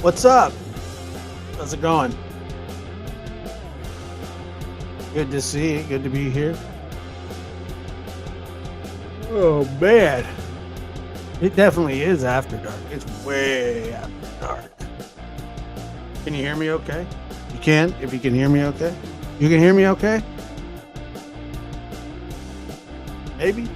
What's up? How's it going? Good to see you. Good to be here. Oh man, it definitely is after dark. It's way after dark. Can you hear me okay? You can? If you can hear me okay? You can hear me okay? Maybe?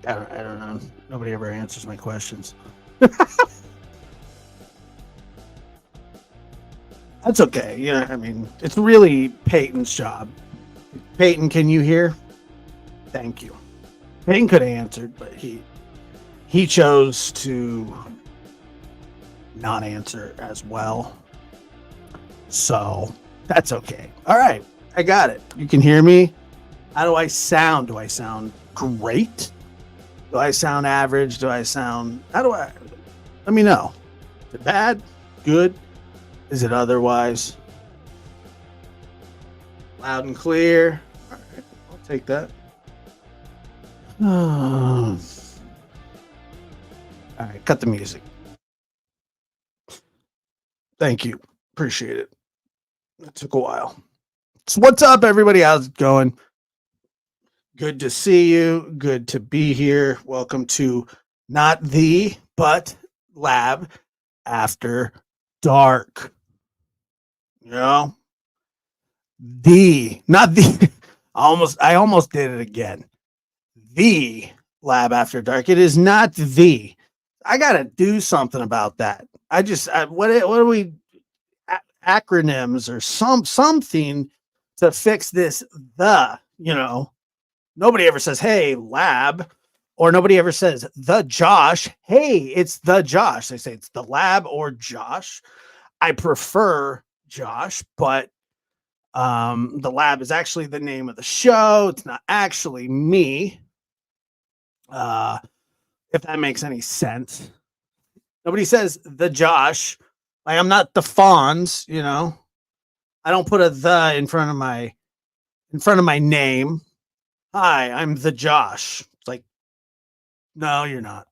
I don't know. Nobody ever answers my questions. That's okay. Yeah, I mean, it's really Peyton's job. Peyton, can you hear? Thank you. Peyton could have answered, but he chose to not answer as well. So that's okay. All right. I got it. You can hear me. How do I sound? Do I sound great? Do I sound average? Do I sound, how do I, let me know. Is it bad? Good? Is it otherwise? Loud and clear. All right. I'll take that. All right. Cut the music. Thank you. Appreciate it. It took a while. So what's up, everybody? How's it going? Good to see you. Good to be here. Welcome to not the, but Lab After Dark. You know, not the, I almost did it again. The Lab After Dark. It is not the. I got to do something about that. What are we, acronyms or something to fix this, nobody ever says, hey, lab, or nobody ever says the Josh. Hey, it's the Josh. They say it's the lab or Josh. I prefer Josh, but the lab is actually the name of the show. It's not actually me. If that makes any sense. Nobody says the Josh. Like, I'm not the Fonz, I don't put a the in front of my name. Hi, I'm the Josh. It's like, no, you're not.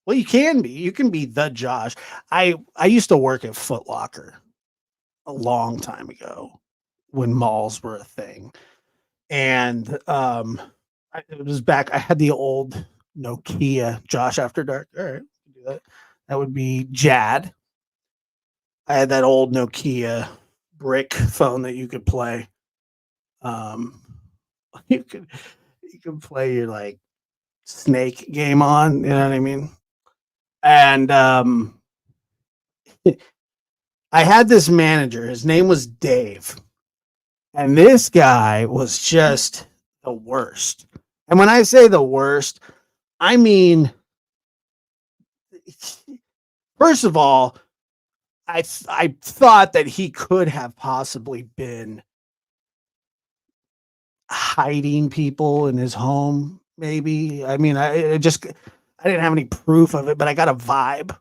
Well, you can be. You can be the Josh. I used to work at Foot Locker a long time ago when malls were a thing. And it was back, I had the old Nokia Josh After Dark. All right, do that. That would be Jad. I had that old Nokia brick phone that you could play. Um, you could play your like snake game on. You know what I mean? And I had this manager. His name was Dave, and this guy was just the worst. And when I say the worst, I mean, first of all, I thought that he could have possibly been hiding people in his home. Maybe. I mean, I didn't have any proof of it, but I got a vibe.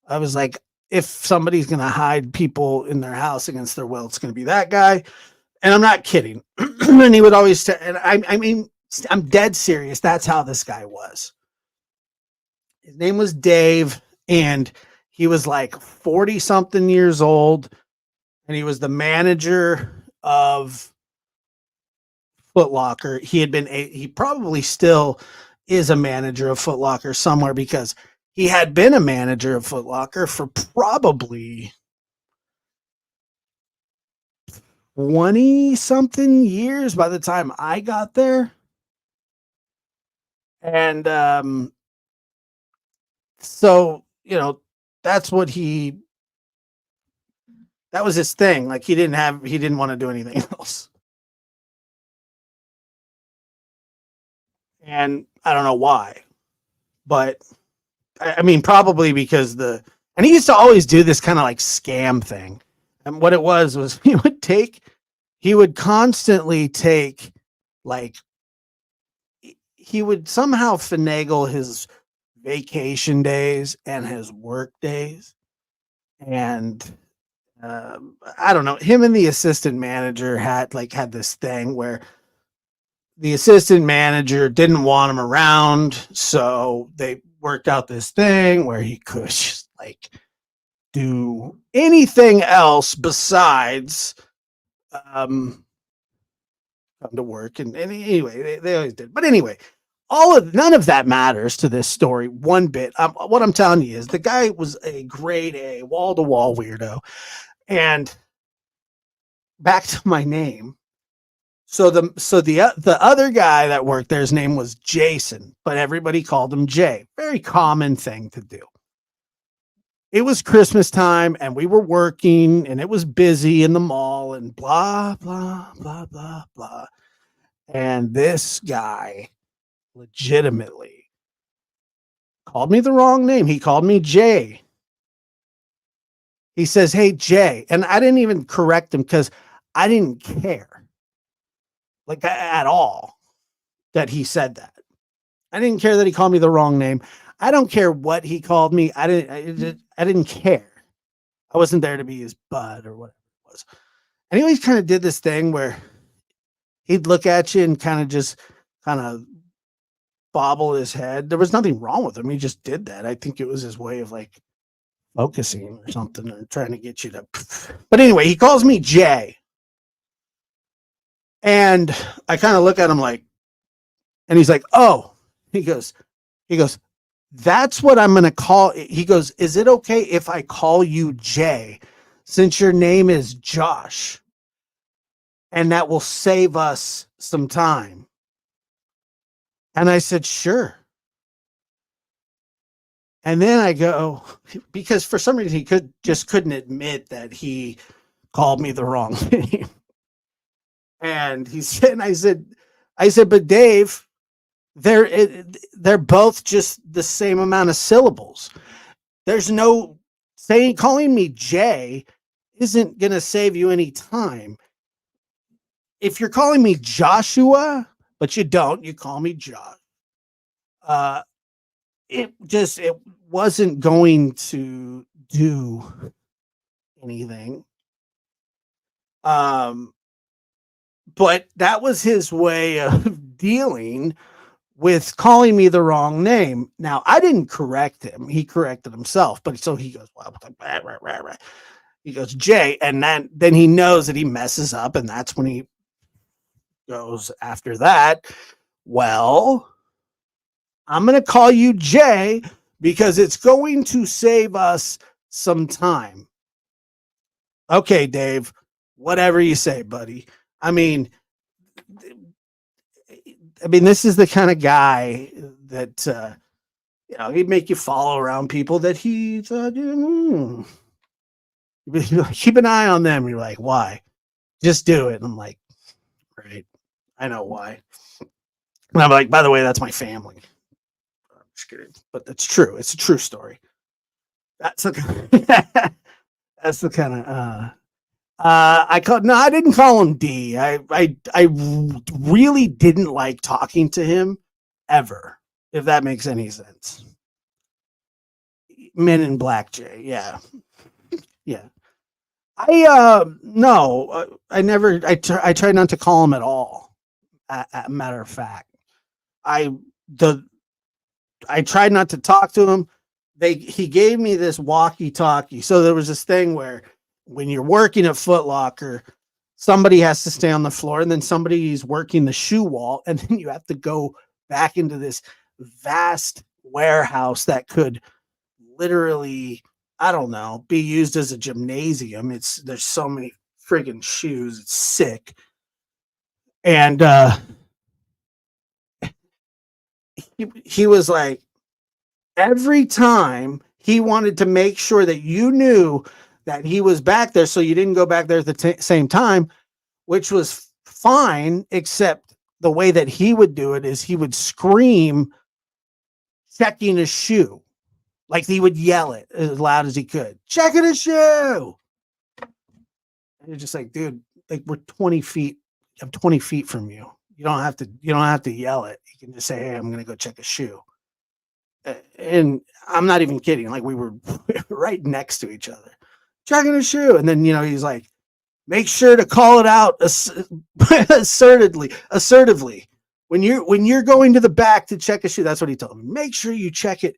I was like, if somebody's gonna hide people in their house against their will, it's gonna be that guy. And I'm not kidding. And he would always and I mean, I'm dead serious. That's how this guy was. His name was Dave, and he was like 40 something years old, and he was the manager of Foot Locker. He probably still is a manager of Foot Locker somewhere, because he had been a manager of Foot Locker for probably 20 something years by the time I got there. And so, that's what that was his thing. Like, he didn't want to do anything else. And I don't know why, but I mean, probably because and he used to always do this kind of like scam thing. And what it was he would constantly take, like, he would somehow finagle his vacation days and his work days. And I don't know. Him and the assistant manager had this thing where the assistant manager didn't want him around, so they worked out this thing where he could just like do anything else besides um come to work. And anyway, they always did. But anyway, none of that matters to this story one bit. What I'm telling you is the guy was a grade A, wall to wall weirdo. And back to my name. So the other guy that worked there, his name was Jason, but everybody called him Jay. Very common thing to do. It was Christmas time and we were working and it was busy in the mall and blah blah blah blah blah. And this guy legitimately called me the wrong name. He called me Jay. He says, "Hey Jay," and I didn't even correct him because I didn't care, like at all, that he said that. I didn't care that he called me the wrong name. I don't care what he called me. I didn't care. I wasn't there to be his bud or whatever it was. And he always kind of did this thing where he'd look at you and kind of bobble his head. There was nothing wrong with him. He just did that. I think it was his way of like focusing or something or trying to get you to. But anyway, he calls me Jay. And I kind of look at him like, and he's like, "Oh," he goes, "That's what I'm going to call it." He goes, "Is it okay if I call you Jay since your name is Josh? And that will save us some time." And I said, "Sure." And then I go, because for some reason he couldn't admit that he called me the wrong name. And he said, and I said, "But Dave, they're both just the same amount of syllables. There's no calling me Jay isn't going to save you any time. If you're calling me Joshua, but you don't, you call me Josh. It wasn't going to do anything." But that was his way of dealing with calling me the wrong name. Now, I didn't correct him. He corrected himself. But so he goes, "Well," he goes, "Jay." And then he knows that he messes up. And that's when he goes after that. "Well, I'm going to call you Jay because it's going to save us some time." "Okay, Dave, whatever you say, buddy." I mean, this is the kind of guy that, he'd make you follow around people that he thought, keep an eye on them. You're like, "Why?" "Just do it." And I'm like, "Great. I know why." And I'm like, "By the way, that's my family." I'm just kidding. But that's true. It's a true story. That's the, that's the kind of, I didn't call him D. I really didn't like talking to him ever, if that makes any sense. Men in Black Jay, yeah, yeah. I never. I tried not to call him at all. Matter of fact, I the I tried not to talk to him. He gave me this walkie-talkie. So there was this thing where when you're working at Foot Locker, somebody has to stay on the floor and then somebody's working the shoe wall, and then you have to go back into this vast warehouse that could literally, I don't know, be used as a gymnasium. There's so many friggin' shoes. It's sick. And he was like, every time he wanted to make sure that you knew that he was back there so you didn't go back there at the same time, which was fine, except the way that he would do it is he would scream checking a shoe. Like he would yell it as loud as he could. "Checking a shoe." And you're just like, "Dude, like we're 20 feet. I'm 20 feet from you. You don't have to yell it. You can just say, 'Hey, I'm gonna go check a shoe.'" And I'm not even kidding. Like we were right next to each other. checking a shoe. And then, he's like, make sure to call it out assertively. When you're going to the back to check a shoe, that's what he told me. Make sure you check it,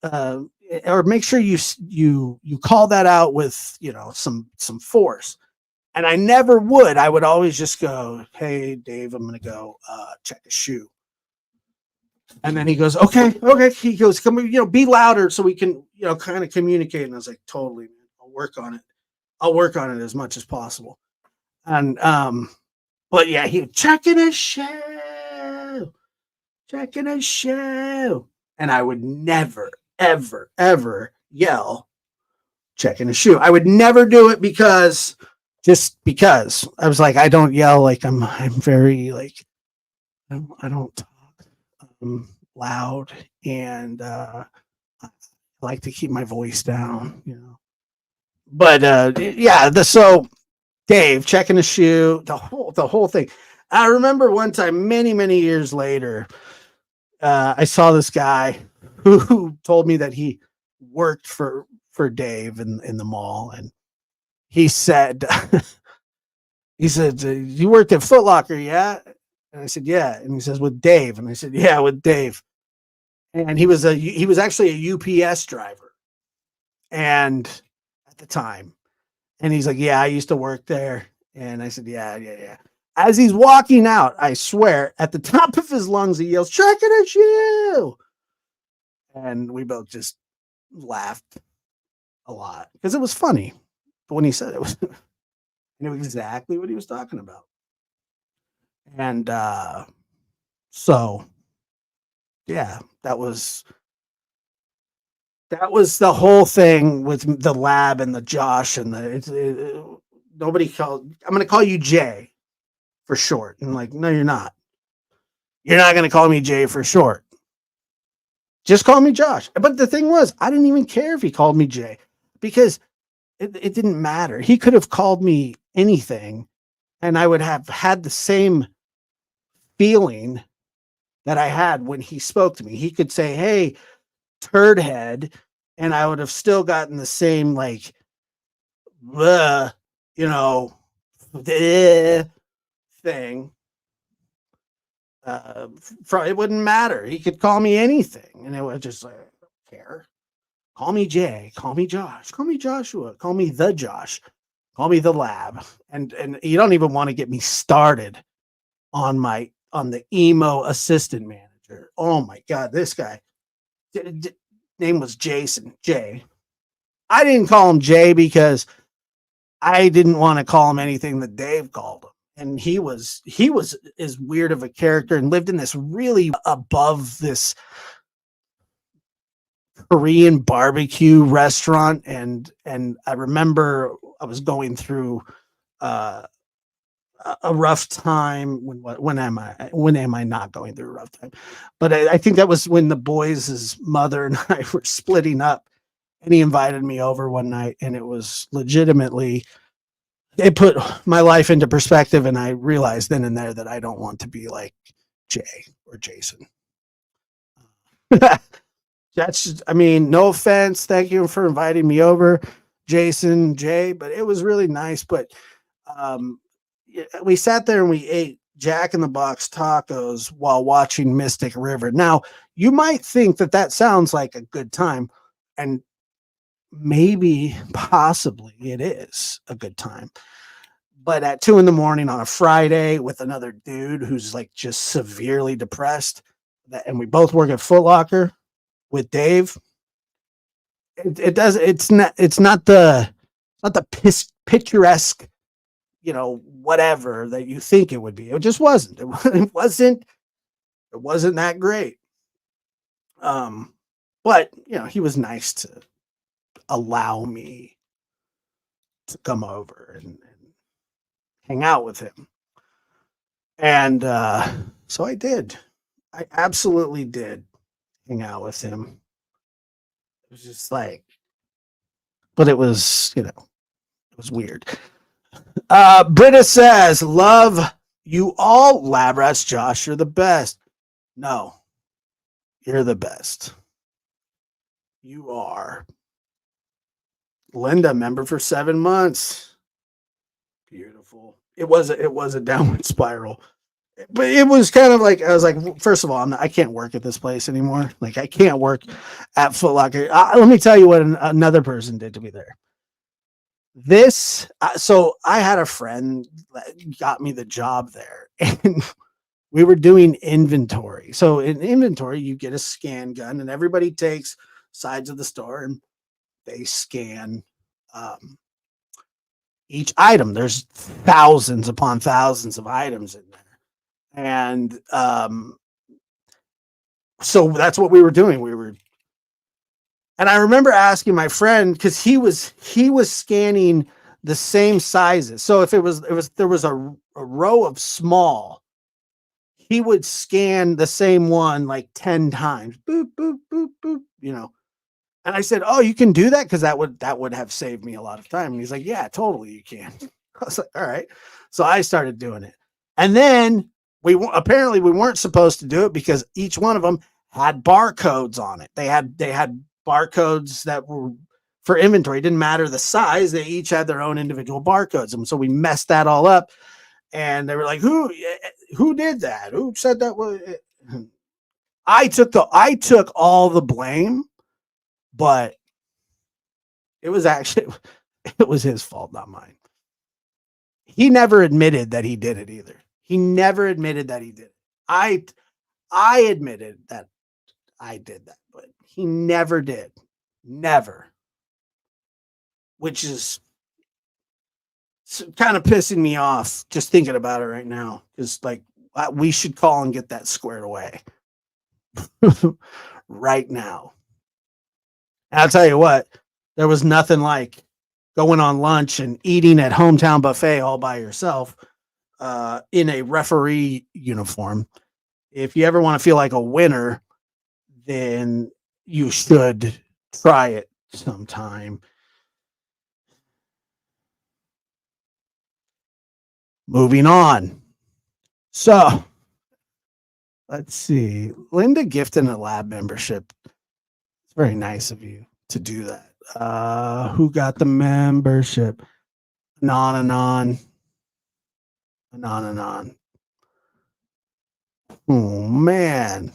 or make sure you call that out with some force. And I never would. I would always just go, hey Dave, I'm gonna go check a shoe. And then he goes, okay. He goes, come, be louder so we can, kind of communicate. And I was like, totally, man. I'll work on it as much as possible. And but yeah, he checking a shoe. And I would never, ever, ever yell checking a shoe. I would never do it because I was like, I don't yell, like I'm very like I don't talk loud, and I like to keep my voice down, But yeah, so Dave checking a shoe, the whole thing. I remember one time, many years later, I saw this guy who told me that he worked for Dave in the mall, and he said, you worked at Foot Locker, yeah? And I said, yeah. And he says, with Dave. And I said, yeah, with Dave. And he was actually a UPS driver, and at the time, and he's like, yeah, I used to work there. And I said, yeah. As he's walking out, I swear, at the top of his lungs, he yells, checking a shoe. And we both just laughed a lot because it was funny. But when he said it, I knew exactly what he was talking about. And so, yeah, that was the whole thing with the lab and the Josh and nobody called. I'm going to call you Jay for short. And like, no, you're not. You're not going to call me Jay for short. Just call me Josh. But the thing was, I didn't even care if he called me Jay because it didn't matter. He could have called me anything, and I would have had the same feeling that I had when he spoke to me. He could say, hey, turd head, and I would have still gotten the same like thing. It wouldn't matter. He could call me anything, and it was just like, I don't care. Call me Jay, call me Josh, call me Joshua, call me the Josh, call me the lab. And you don't even want to get me started on the emo assistant manager. Oh my God, this guy, name was Jason, Jay. I didn't call him Jay because I didn't want to call him anything that Dave called him. And he was as weird of a character and lived in this really above this Korean barbecue restaurant. And I remember I was going through a rough time. When am I not going through a rough time? But I think that was when the boys' mother and I were splitting up, and he invited me over one night, and it was legitimately, it put my life into perspective. And I realized then and there that I don't want to be like Jay or Jason. That's just, I mean, no offense. Thank you for inviting me over, Jason, Jay, but it was really nice. But we sat there and we ate Jack in the Box tacos while watching Mystic River. Now, you might think that sounds like a good time, and maybe, possibly, it is a good time. But at 2 a.m. on a Friday with another dude who's like just severely depressed, and we both work at Foot Locker with Dave, it's not the picturesque, whatever that you think it would be. It just wasn't. It wasn't that great. But he was nice to allow me to come over and hang out with him. And so I did. I absolutely did hang out with him. It was just like, but it was, it was weird. Britta says, love you all, lab rats. Josh, you're the best. No, you're the best. You are Linda, member for 7 months. Beautiful. It was a downward spiral. But it was kind of like I was like, first of all, I can't work at this place anymore. Like I can't work at Foot Locker. Let me tell you what another person did to me there. So I had a friend that got me the job there, and we were doing inventory. So in inventory, you get a scan gun, and everybody takes sides of the store and they scan um, each item. There's thousands upon thousands of items in there, and so that's what we were doing. And I remember asking my friend because he was scanning the same sizes. So if there was a row of small, he would scan the same one like 10 times. Boop, boop, boop, boop, you know. And I said, "Oh, you can do that because that would have saved me a lot of time." And he's like, "Yeah, totally, you can." I was like, "All right." So I started doing it, and then apparently we weren't supposed to do it because each one of them had barcodes on it. They had barcodes that were for inventory. It didn't matter the size; they each had their own individual barcodes, and so we messed that all up. And they were like, "Who did that? Who said that was?" I took all the blame, but it was actually it was his fault, not mine. He never admitted that he did it either. He never admitted that he did it. I admitted that I did that, but he never did. Never. Which is kind of pissing me off just thinking about it right now. Just like we should call and get that squared away right now. And I'll tell you what, there was nothing like going on lunch and eating at Hometown Buffet all by yourself in a referee uniform. If you ever want to feel like a winner, then you should try it sometime. Moving on. So let's see. Linda gifted a lab membership. It's very nice of you to do that. Who got the membership? Anon. Oh man.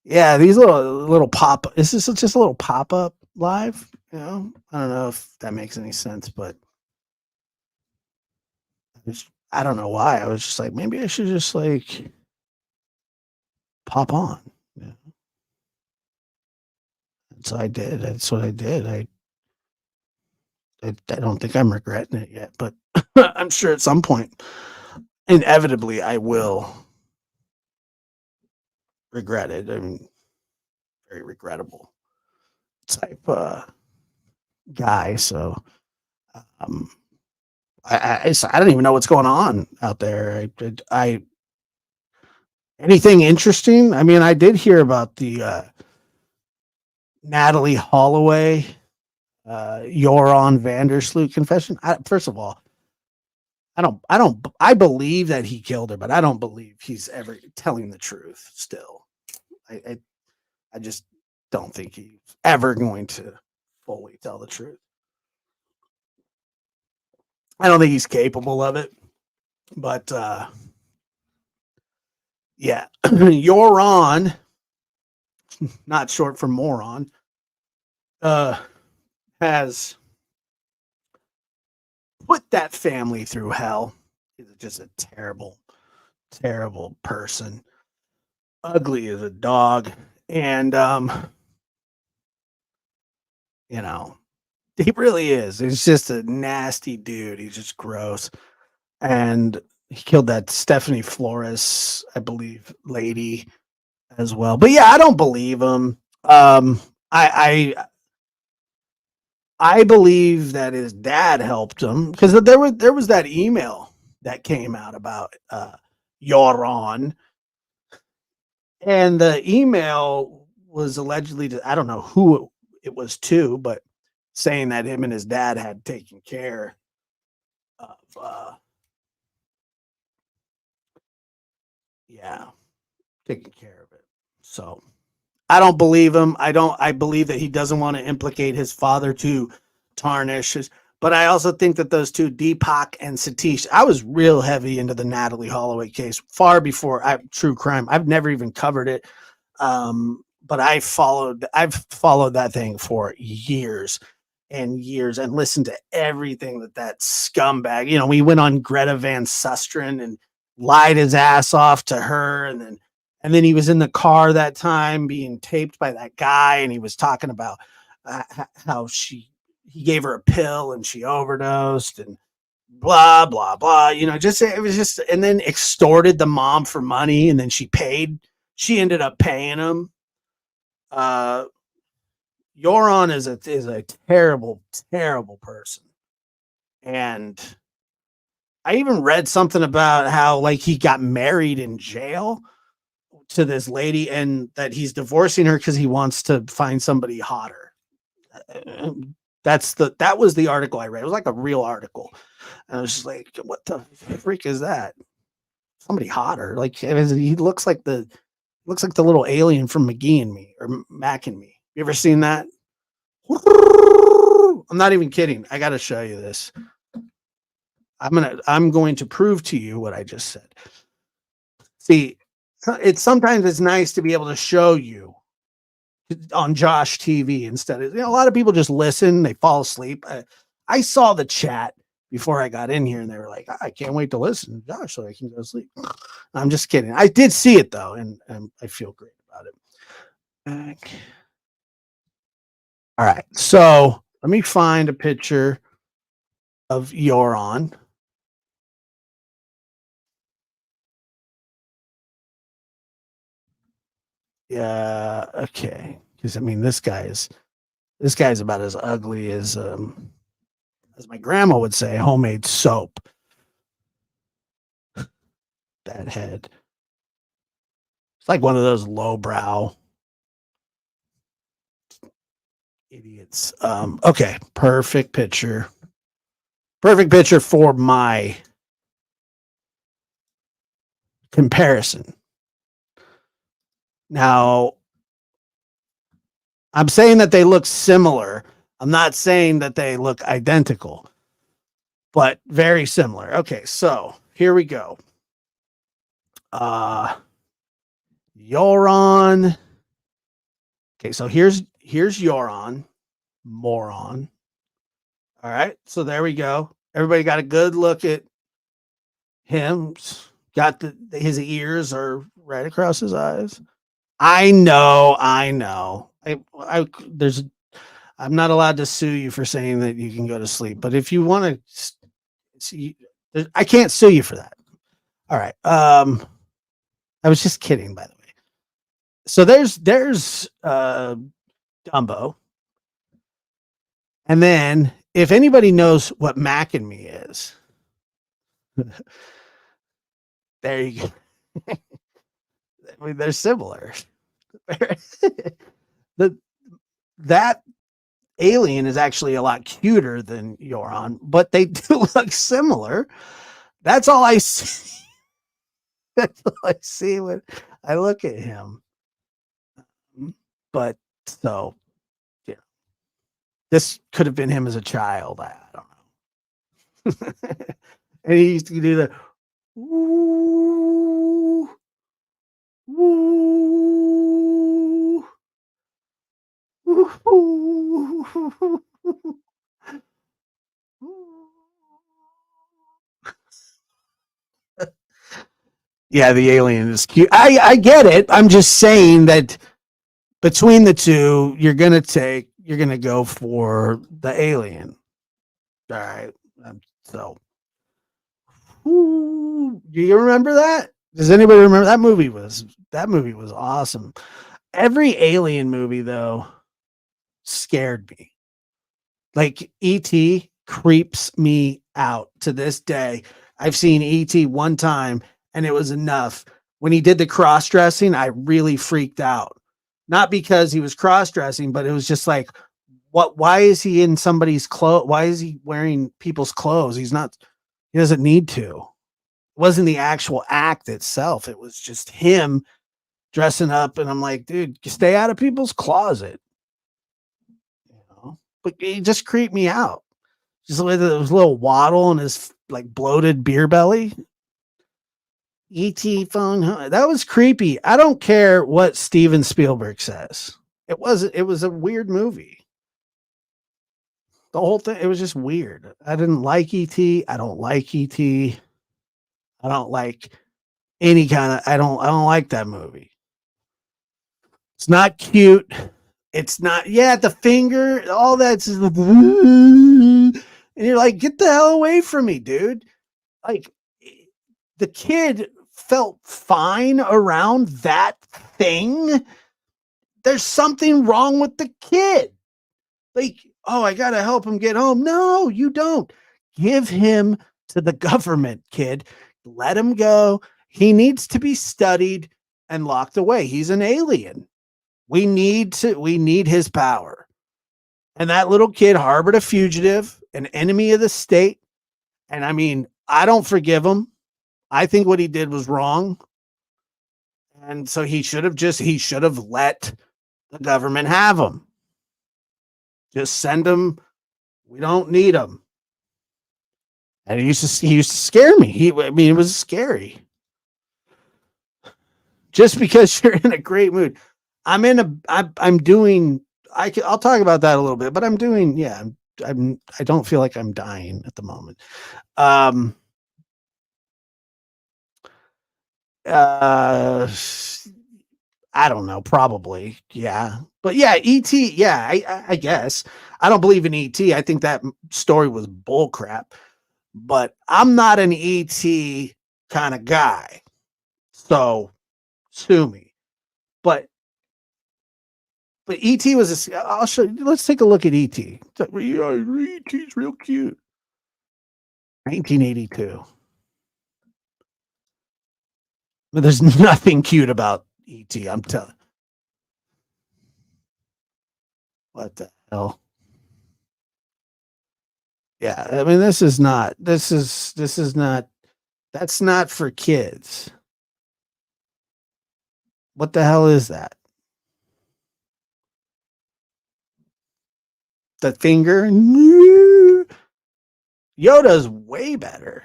Yeah, these little pop. This is just a little pop up live. You know, I don't know if that makes any sense, but I don't know why. I was just like, maybe I should just like pop on. Yeah. So I did. That's what I did. I don't think I'm regretting it yet, but I'm sure at some point, inevitably, I will regret it. I mean, very regrettable type guy. So um, I don't even know what's going on out there. I anything interesting? I mean, I did hear about the Natalie Holloway, Joran Vandersloot confession. First of all, I believe that he killed her, but I don't believe he's ever telling the truth. Still, I, I just don't think he's ever going to fully tell the truth. I don't think he's capable of it, but yeah, Joran, not short for moron, uh, has put that family through hell. He's just a terrible, terrible person. Ugly as a dog. And you know, he really is. He's just a nasty dude. He's just gross. And he killed that Stephanie Flores, I believe, lady as well. But yeah, I don't believe him. I I believe that his dad helped him because there was that email that came out about Joran, and the email was allegedly to, I don't know who it was to, but saying that him and his dad had taken care of yeah, taking care of it. So I don't believe him. I believe that he doesn't want to implicate his father too tarnishes. But I also think that those two, Deepak and Satish, I was real heavy into the Natalie Holloway case far before true crime. I've never even covered it. But I've followed that thing for years and years and listened to everything that scumbag, we went on Greta Van Susteren and lied his ass off to her. And then he was in the car that time being taped by that guy. And he was talking about how he gave her a pill and she overdosed and blah, blah, blah, it was just, and then extorted the mom for money. And then she ended up paying him. Joran is a terrible, terrible person. And I even read something about how like he got married in jail to this lady and that he's divorcing her because he wants to find somebody hotter. That was the article I read. It was like a real article. And I was just like, what the freak is that? Somebody hotter. Like he looks like the little alien from McGee and Me or Mac and Me. You ever seen that? I'm not even kidding. I got to show you this. I'm going to prove to you what I just said. See, sometimes it's nice to be able to show you on Josh TV instead of, a lot of people just listen, they fall asleep. I saw the chat before I got in here and they were like, I can't wait to listen to Josh so I can go to sleep. I'm just kidding. I did see it though, and I feel great about it. All right, so let me find a picture of Joran. Yeah, okay. Because I mean, this guy's about as ugly as my grandma would say, homemade soap. That head. It's like one of those lowbrow idiots. Okay, perfect picture. Perfect picture for my comparison. Now, I'm saying that they look similar. I'm not saying that they look identical, but very similar. Okay, so here we go. Joran. Okay, so here's Joran, moron. All right, so there we go. Everybody got a good look at him. Got his ears are right across his eyes. I know. I'm not allowed to sue you for saying that you can go to sleep, but if you want to see, I can't sue you for that. All right. I was just kidding, by the way. So there's Dumbo. And then if anybody knows what Mac and Me is, there you go. I mean, they're similar. That alien is actually a lot cuter than Joran, but they do look similar. That's all I see. That's all I see when I look at him. But so, yeah, this could have been him as a child. I don't know. And he used to do the woo, woo, woo. Yeah, the alien is cute. I get it. I'm just saying that between the two, you're gonna go for the alien. All right. So, do you remember that? Does anybody remember that movie? That movie was awesome. Every alien movie though scared me. Like E.T. creeps me out to this day. I've seen E.T. one time and it was enough. When he did the cross dressing, I really freaked out. Not because he was cross dressing, but it was just like, why is he in somebody's clothes? Why is he wearing people's clothes? He doesn't need to. It wasn't the actual act itself. It was just him dressing up. And I'm like, dude, stay out of people's closet. but it just creeped me out. Just the way that it was a little waddle in his like bloated beer belly. ET phone. That was creepy. I don't care what Steven Spielberg says. It was a weird movie. The whole thing, it was just weird. I didn't like ET. I don't like ET. I don't like any kind of I don't like that movie. It's not cute. It's not, yeah, the finger, all that's just, and you're like, get the hell away from me, dude. Like the kid felt fine around that thing. There's something wrong with the kid. Like, oh, I gotta help him get home. No, you don't. Give him to the government, kid. Let him go. He needs to be studied and locked away. He's an alien. We need his power. And that little kid harbored a fugitive, an enemy of the state. And I mean, I don't forgive him. I think what he did was wrong. And so he should have let the government have him. Just send him. We don't need him. And he used to scare me. It was scary. Just because you're in a great mood. I'm doing, I'll talk about that a little bit, but I'm doing, yeah, I don't feel like I'm dying at the moment. Um, uh, I don't know, probably, yeah, but yeah, ET, yeah, I guess I don't believe in ET. I think that story was bull crap, but I'm not an ET kind of guy, so sue me. But ET was I'll show you. Let's take a look at ET. Yeah, ET's real cute. 1982. But there's nothing cute about ET. I'm telling. What the hell? Yeah, I mean, this is not. This is not. That's not for kids. What the hell is that? The finger. Yoda's way better.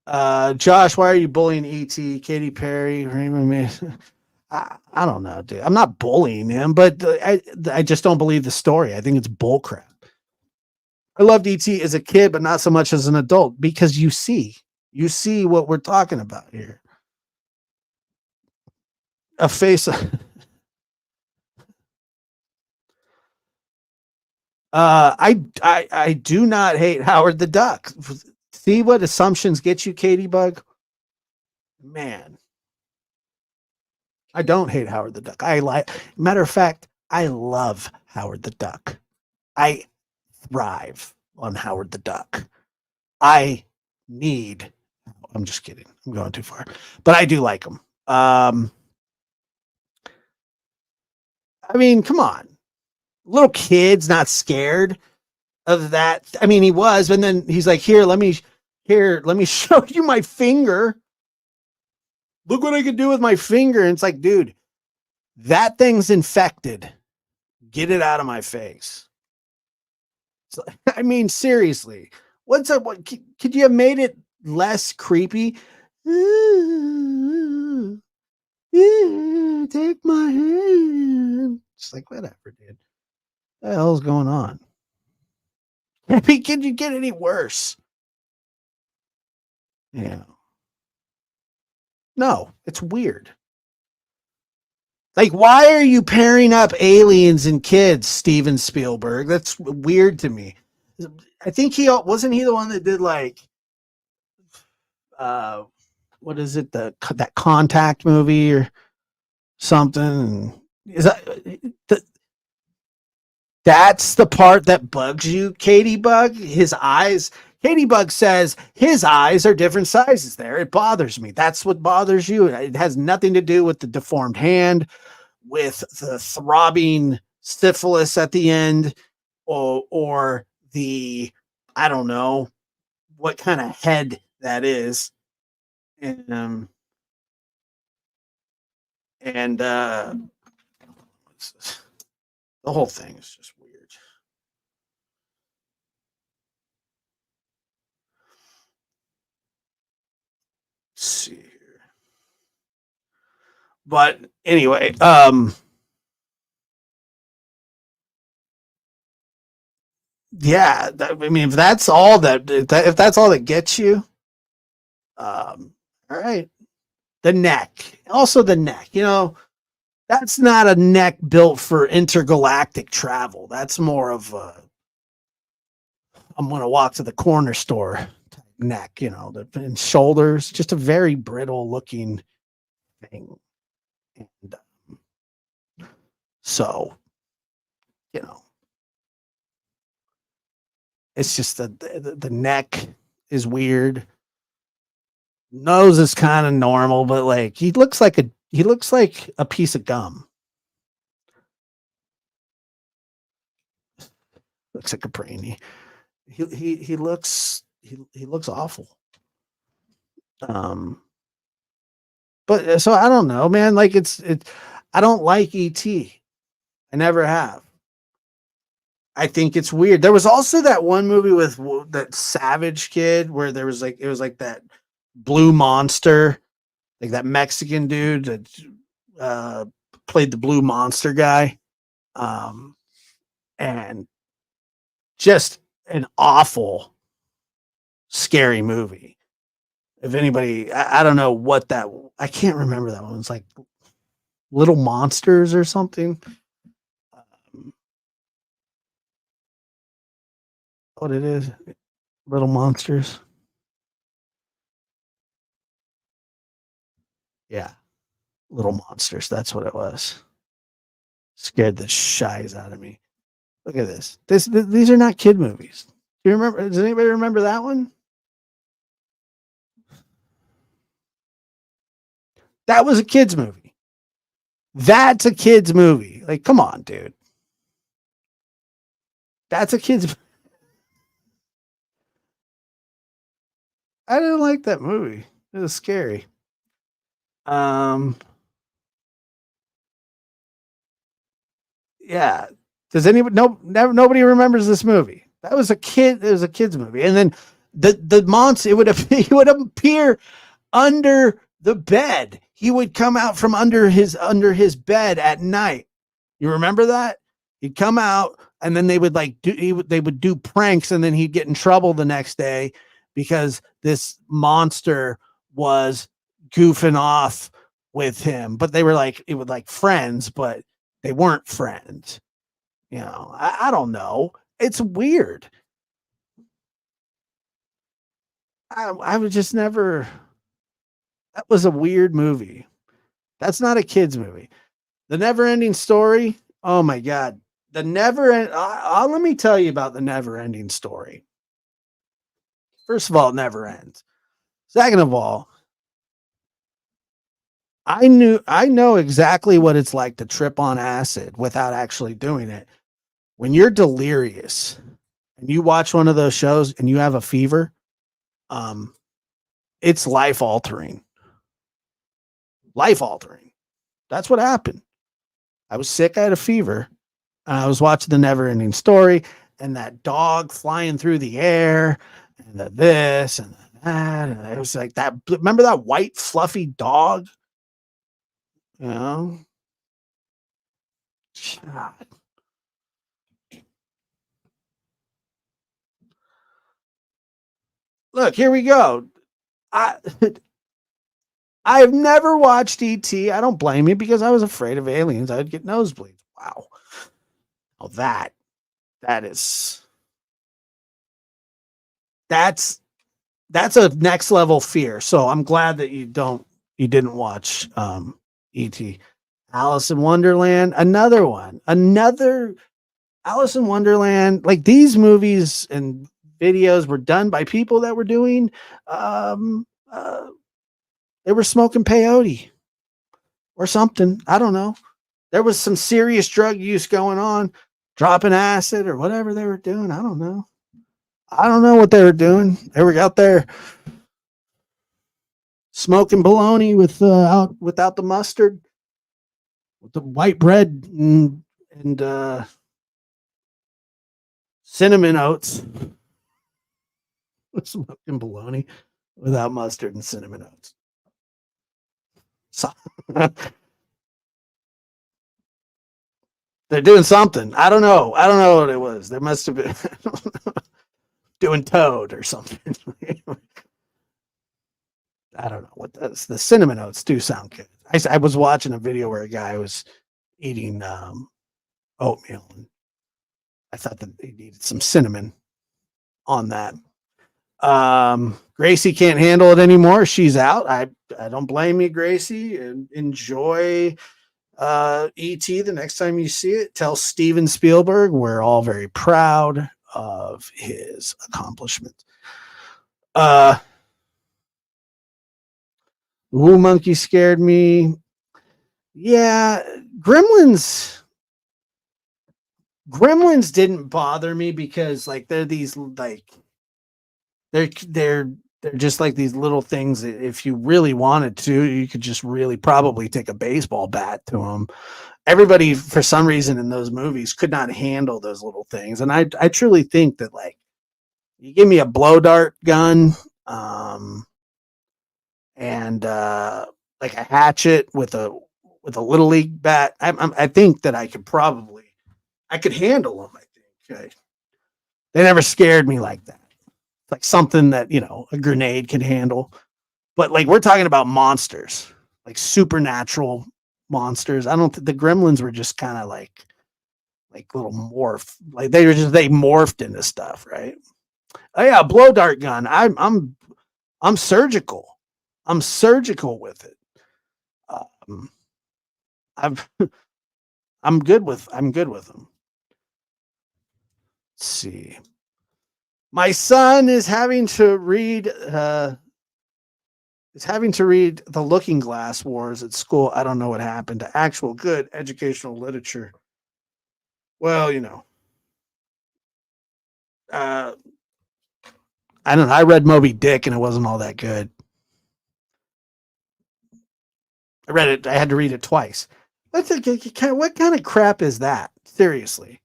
Josh, why are you bullying ET? Katy Perry, Raymond Mason. I don't know, dude. I'm not bullying him, but I just don't believe the story. I think it's bullcrap. I loved ET as a kid, but not so much as an adult because you see what we're talking about here. A face. I do not hate Howard the Duck. See what assumptions get you, Katie Bug? Man, I don't hate Howard the Duck. Matter of fact, I love Howard the Duck. I thrive on Howard the Duck. I need. I'm just kidding. I'm going too far, but I do like him. I mean, come on, little kid's not scared of that. I mean, he was, but then he's like, let me show you my finger. Look what I can do with my finger. And it's like, dude, that thing's infected. Get it out of my face. So, I mean, seriously, what's up? What could you have made it less creepy? Take my hand. It's like, whatever, dude. What the hell's going on? I mean, can you get any worse? Yeah. No, it's weird. Like, why are you pairing up aliens and kids, Steven Spielberg? That's weird to me. I think he wasn't he the one that did like uh what is it, that Contact movie or something? Is that that's the part that bugs you, Katie Bug? His eyes. Katie Bug says his eyes are different sizes there. It bothers me. That's what bothers you. It has nothing to do with the deformed hand, with the throbbing syphilis at the end, or the, I don't know what kind of head that is. And and The whole thing is just weird. Let's see here. But anyway, yeah, I mean, if that's all if that's all that gets you, all right. The neck, also the neck. That's not a neck built for intergalactic travel. That's more of a I'm going to walk to the corner store type neck. And shoulders, just a very brittle looking thing. And so, you know, it's just the neck is weird. Nose is kind of normal, but like he looks like a piece of gum. Looks like a brainy. He looks awful. Um, but so I don't know, man. Like I don't like ET. I never have. I think it's weird. There was also that one movie with that Savage kid where it was like that blue monster, like that Mexican dude that uh, played the blue monster guy, um, and just an awful, scary movie. If anybody, I don't know what that. I can't remember that one. It's like Little Monsters or something. Um, what it is, Little Monsters. Yeah, Little Monsters. That's what it was. Scared the shies out of me. Look at this. These are not kid movies. Do you remember? Does anybody remember that one? That was a kids movie. That's a kids movie. Like, come on, dude. That's a kids. I didn't like that movie. It was scary. Um, yeah. Does anybody? No, never. Nobody remembers this movie. That was a kid. It was a kids movie, and then the monster. It would he would appear under the bed. He would come out from under his bed at night. You remember that? He'd come out and then they would they would do pranks and then he'd get in trouble the next day because this monster was goofing off with him. But they were like it was like friends, but they weren't friends. I don't know. It's weird. I would just never. That was a weird movie. That's not a kids movie. The Never Ending Story. Oh my god, the never end. Let me tell you about the Never Ending Story. First of all, it never ends. Second of all, I know exactly what it's like to trip on acid without actually doing it. When you're delirious and you watch one of those shows and you have a fever, um, it's life altering. Life altering. That's what happened. I was sick. I had a fever. And I was watching the Never Ending Story, and that dog flying through the air, and the this and that. And it was like that. Remember that white fluffy dog? You know, God. Look, here we go. I I've never watched ET. I don't blame you because I was afraid of aliens. I'd get nosebleeds. Wow. Oh, that is that's that's a next level fear. So I'm glad that you didn't watch ET. Alice in Wonderland, another one. Another Alice in Wonderland. Like these movies and videos were done by people that were doing um they were smoking peyote or something. I don't know. There was some serious drug use going on, dropping acid or whatever they were doing. I don't know. I don't know what they were doing. They were out there smoking bologna without the mustard, with the white bread and cinnamon oats. Smoking bologna without mustard and cinnamon oats. So, they're doing something. I don't know. I don't know what it was. There must have been doing toad or something. I don't know what that's. The cinnamon oats do sound good. I was watching a video where a guy was eating oatmeal, and I thought that he needed some cinnamon on that. Gracie can't handle it anymore. She's out. I don't blame you, Gracie. And enjoy E.T. the next time you see it. Tell Steven Spielberg we're all very proud of his accomplishment. Woo Monkey scared me. Yeah, Gremlins didn't bother me because like they're these like they're just like these little things that if you really wanted to, you could just really probably take a baseball bat to them. Everybody, for some reason, in those movies could not handle those little things, and I truly think that like you give me a blow dart gun, and like a hatchet with a little league bat, I think that I could handle them. I think they never scared me like that. Like something that a grenade can handle, but like we're talking about monsters, like supernatural monsters. I don't think the Gremlins were just kind of like little morph, like they morphed into stuff, right? Oh yeah, blow dart gun. I'm surgical. I'm surgical with it. I'm good with them. Let's see. My son is having to read The Looking Glass Wars at school. I don't know what happened to actual good educational literature. Well, I don't know. I read Moby Dick and it wasn't all that good. I read it. I had to read it twice. What kind of crap is that? Seriously.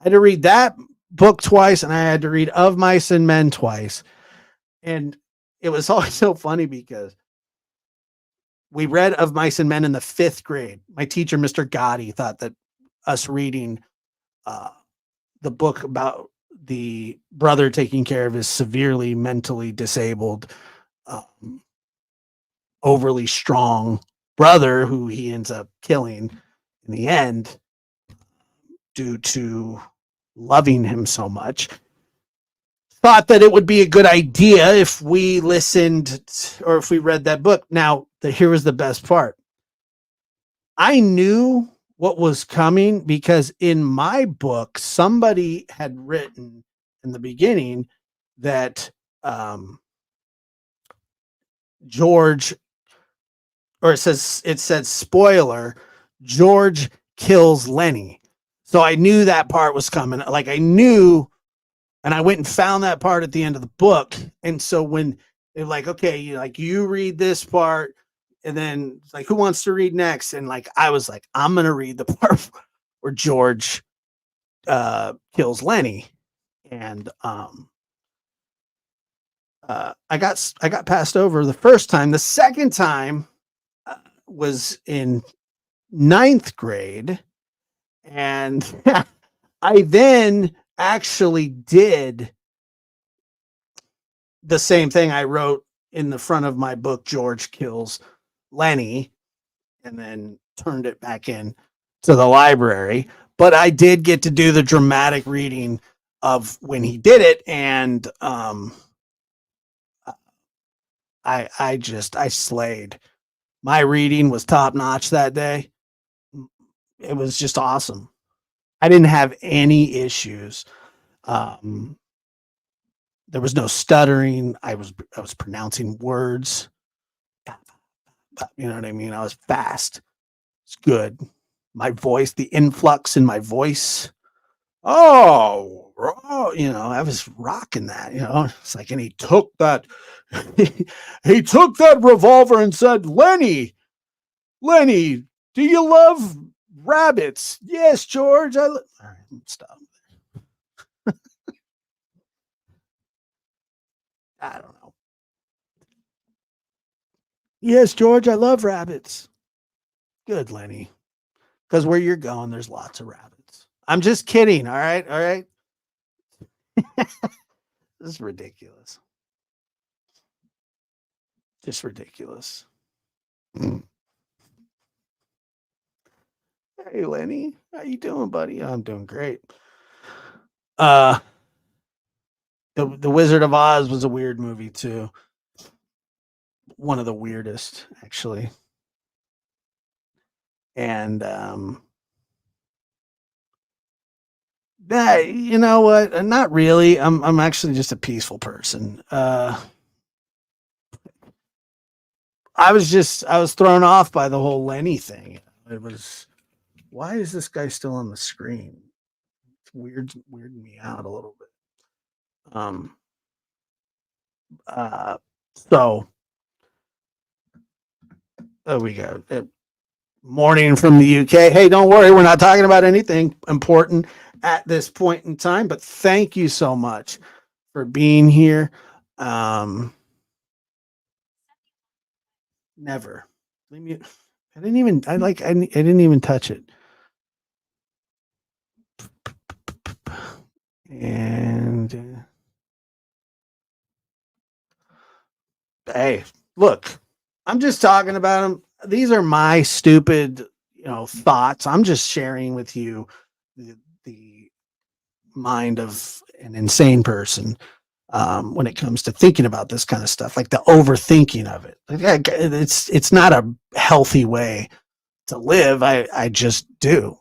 I had to read that book twice and I had to read Of Mice and Men twice. And it was always so funny because we read Of Mice and Men in the 5th grade. My teacher, Mr. Gotti, thought that us reading the book about the brother taking care of his severely mentally disabled, overly strong brother, who he ends up killing in the end due to loving him so much, thought that it would be a good idea if we listened or if we read that book. Now, here was the best part. I knew what was coming because in my book, somebody had written in the beginning that George, or it said spoiler, George kills Lenny. So I knew that part was coming. Like I knew, and I went and found that part at the end of the book. And so when they're like, okay, you read this part, and then it's like, who wants to read next? And like, I was like, I'm going to read the part where George kills Lenny. And I got passed over the first time. The second time was in 9th grade. And I then actually did the same thing I wrote in the front of my book, George Kills Lenny, and then turned it back in to the library. But I did get to do the dramatic reading of when he did it. And I slayed. My reading was top notch that day. It was just awesome. I didn't have any issues. There was no stuttering. I was pronouncing words. You know what I mean? I was fast. It's good. My voice, the influx in my voice. Oh, I was rocking that, It's like, and he took that, he took that revolver and said, Lenny, do you love rabbits? Yes, George. All right, stop. I don't know. Yes, George, I love rabbits. Good, Lenny. Because where you're going, there's lots of rabbits. I'm just kidding. All right. All right. This is ridiculous. Just ridiculous. Mm. Hey, Lenny. How you doing, buddy? I'm doing great. Uh the Wizard of Oz was a weird movie too. One of the weirdest, actually. And that, you know what? Not really. I'm actually just a peaceful person. I was thrown off by the whole Lenny thing. It was, why is this guy still on the screen? It's weirding me out a little bit. Um uh so there we go. Morning from the UK. Hey, don't worry, we're not talking about anything important at this point in time, but thank you so much for being here. Um Never. Leave me. I didn't even. I didn't even touch it. And hey, look, I'm just talking about them. These are my stupid, thoughts. I'm just sharing with you the mind of an insane person when it comes to thinking about this kind of stuff, like the overthinking of it. It's not a healthy way to live. I just do.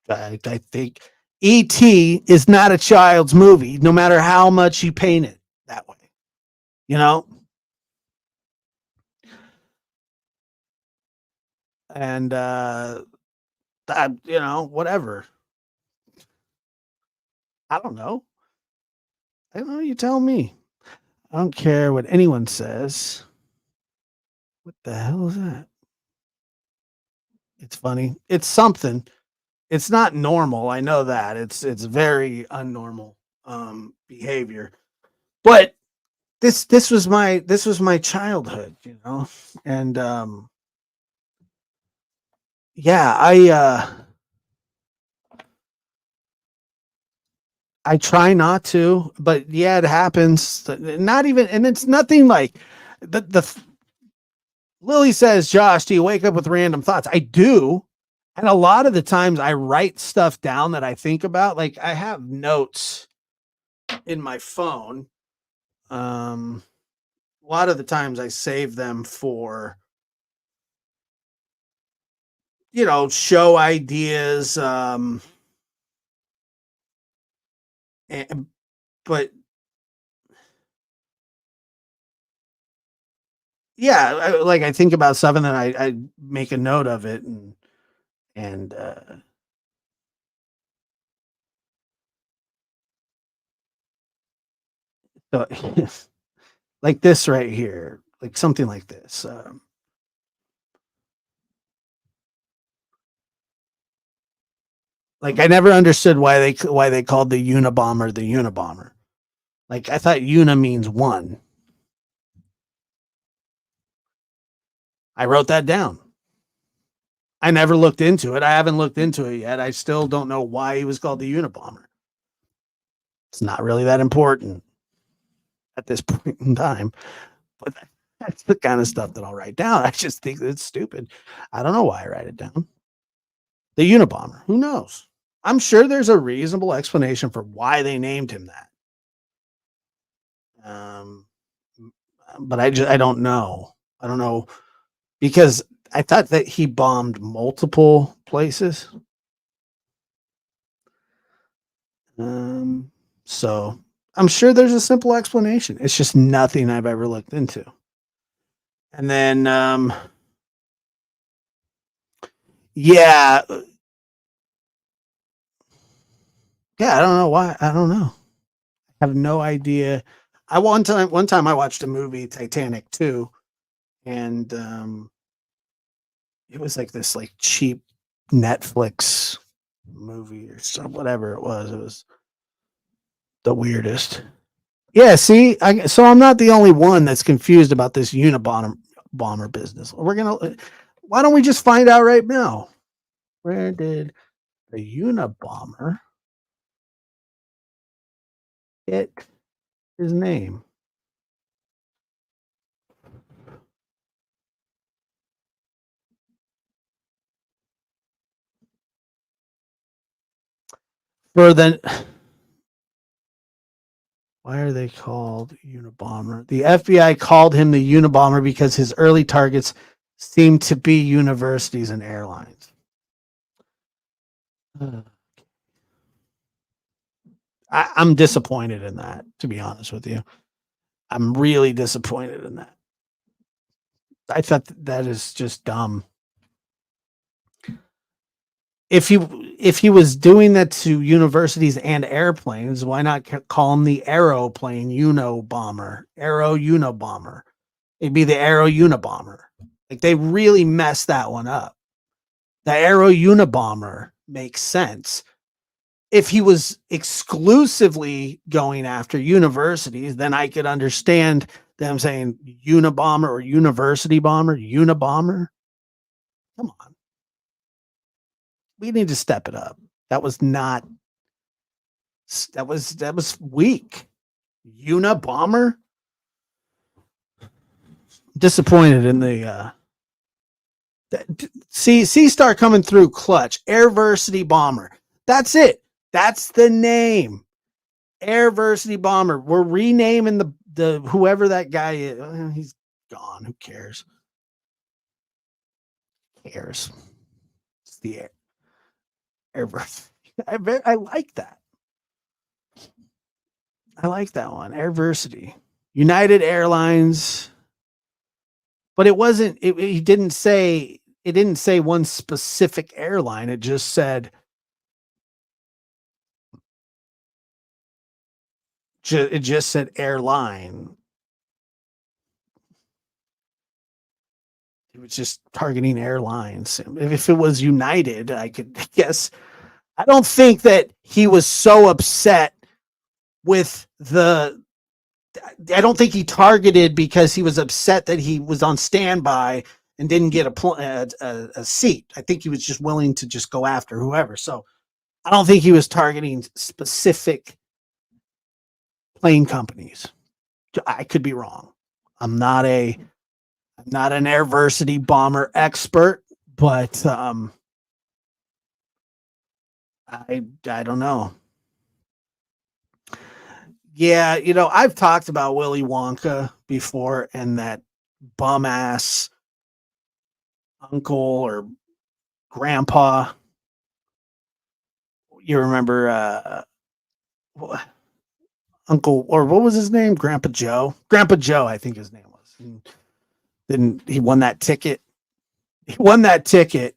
I think E.T. is not a child's movie, no matter how much you paint it that way. You know, and whatever. I don't know. I don't know. You tell me. I don't care what anyone says. What the hell is that? It's funny. It's something. It's not normal. I know that. It's very unnormal behavior. But this was my childhood, and yeah, I try not to, but yeah, it happens. Not even, and it's nothing like the Lily says, Josh, do you wake up with random thoughts? I do. And a lot of the times I write stuff down that I think about. Like I have notes in my phone. Um, a lot of the times I save them for, show ideas. And, but yeah, like I think about stuff and then I make a note of it and so like this right here, like something like this. Like I never understood why they called the Unabomber the Unabomber. Like I thought Una means one. I wrote that down. I never looked into it. I haven't looked into it yet. I still don't know why he was called the Unabomber. It's not really that important at this point in time, but that's the kind of stuff that I'll write down. I just think it's stupid. I don't know why I write it down. The Unabomber. Who knows? I'm sure there's a reasonable explanation for why they named him that. Um, but I don't know. I don't know because I thought that he bombed multiple places. Um, so I'm sure there's a simple explanation. It's just nothing I've ever looked into. And then, yeah, yeah, I don't know why. I don't know. I have no idea. One time I watched a movie, Titanic 2, and it was like this like cheap Netflix movie or some whatever it was. It was the weirdest. Yeah, see, so I'm not the only one that's confused about this Unabomber business. Why don't we just find out right now? Where did the Unabomber get his name? For the Why are they called Unabomber? The FBI called him the Unabomber because his early targets seemed to be universities and airlines. I'm disappointed in that, to be honest with you. I'm really disappointed in that. I thought that is just dumb. If he was doing that to universities and airplanes, why not call him the aeroplane Unabomber? Aero Unabomber. It'd be the Aero Unabomber. Like they really messed that one up. The Aero Unabomber makes sense. If he was exclusively going after universities, then I could understand them saying Unabomber or University Bomber, Unabomber. Come on. We need to step it up. That was not that was weak. Unabomber? Disappointed in the see Star coming through clutch. Airversity Bomber. That's it. That's the name. Airversity Bomber. We're renaming the whoever that guy is. He's gone. Who cares? Who cares? It's the Airversity. I like that. I like that one. Airversity. United Airlines. But it wasn't he didn't say it didn't say one specific airline. It just said it just said airline. It was just targeting airlines. If it was United, I could guess. I don't think that he was so upset with the. I don't think he targeted because he was upset that he was on standby and didn't get a seat. I think he was just willing to just go after whoever. So I don't think he was targeting specific plane companies. I could be wrong. I'm not an airversity bomber expert, but I don't know. Yeah, I've talked about Willy Wonka before and that bum ass uncle or grandpa. You remember Uncle, or what was his name? Grandpa Joe. Grandpa Joe, I think his name was. And then he won that ticket. He won that ticket,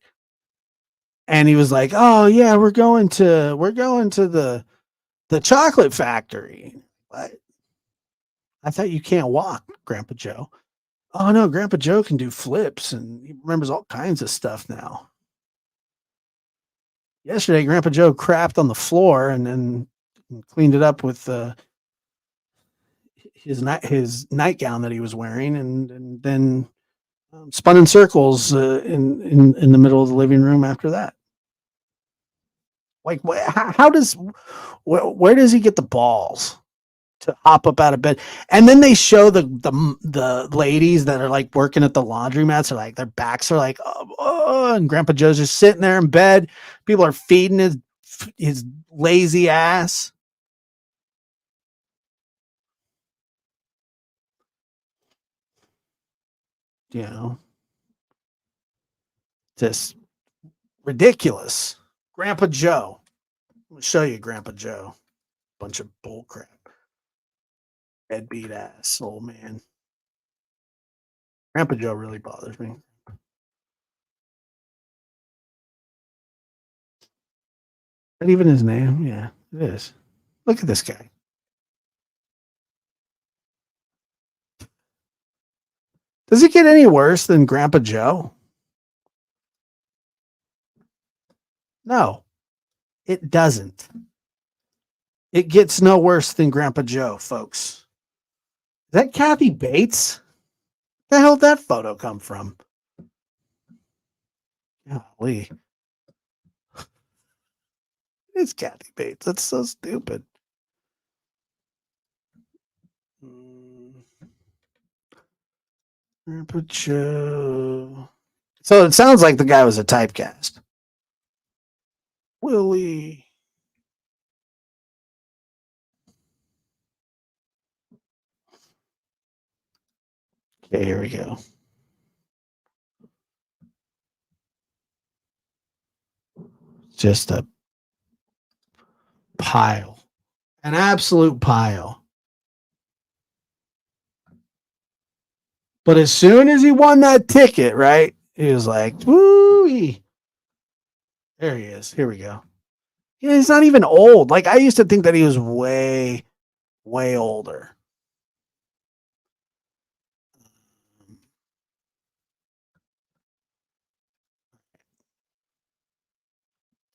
and he was like, "Oh yeah, we're going to the chocolate factory." What? I thought you can't walk, Grandpa Joe. Oh no, Grandpa Joe can do flips and he remembers all kinds of stuff now. Yesterday, Grandpa Joe crapped on the floor and then cleaned it up with his nightgown that he was wearing, and then spun in circles in the middle of the living room after that. Like, how does where does he get the balls to hop up out of bed? And then they show the ladies that are like working at the laundromats are like their backs are like and Grandpa Joe's just sitting there in bed. People are feeding his lazy ass. You know, just ridiculous. Grandpa Joe. I'll show you Grandpa Joe. Bunch of bull crap. Deadbeat ass old man. Grandpa Joe really bothers me. Is that even his name? Yeah, it is. Look at this guy. Does it get any worse than Grandpa Joe? No, it doesn't. It gets no worse than Grandpa Joe, folks. Is that Kathy Bates? Where the hell did that photo come from? Golly. It's Kathy Bates. That's so stupid. Grandpa Joe. So it sounds like the guy was a typecast. Willy. Okay, here we go. Just a pile. An absolute pile. But as soon as he won that ticket, right? He was like, woo. There he is. Here we go. Yeah, he's not even old. Like I used to think that he was way, way older.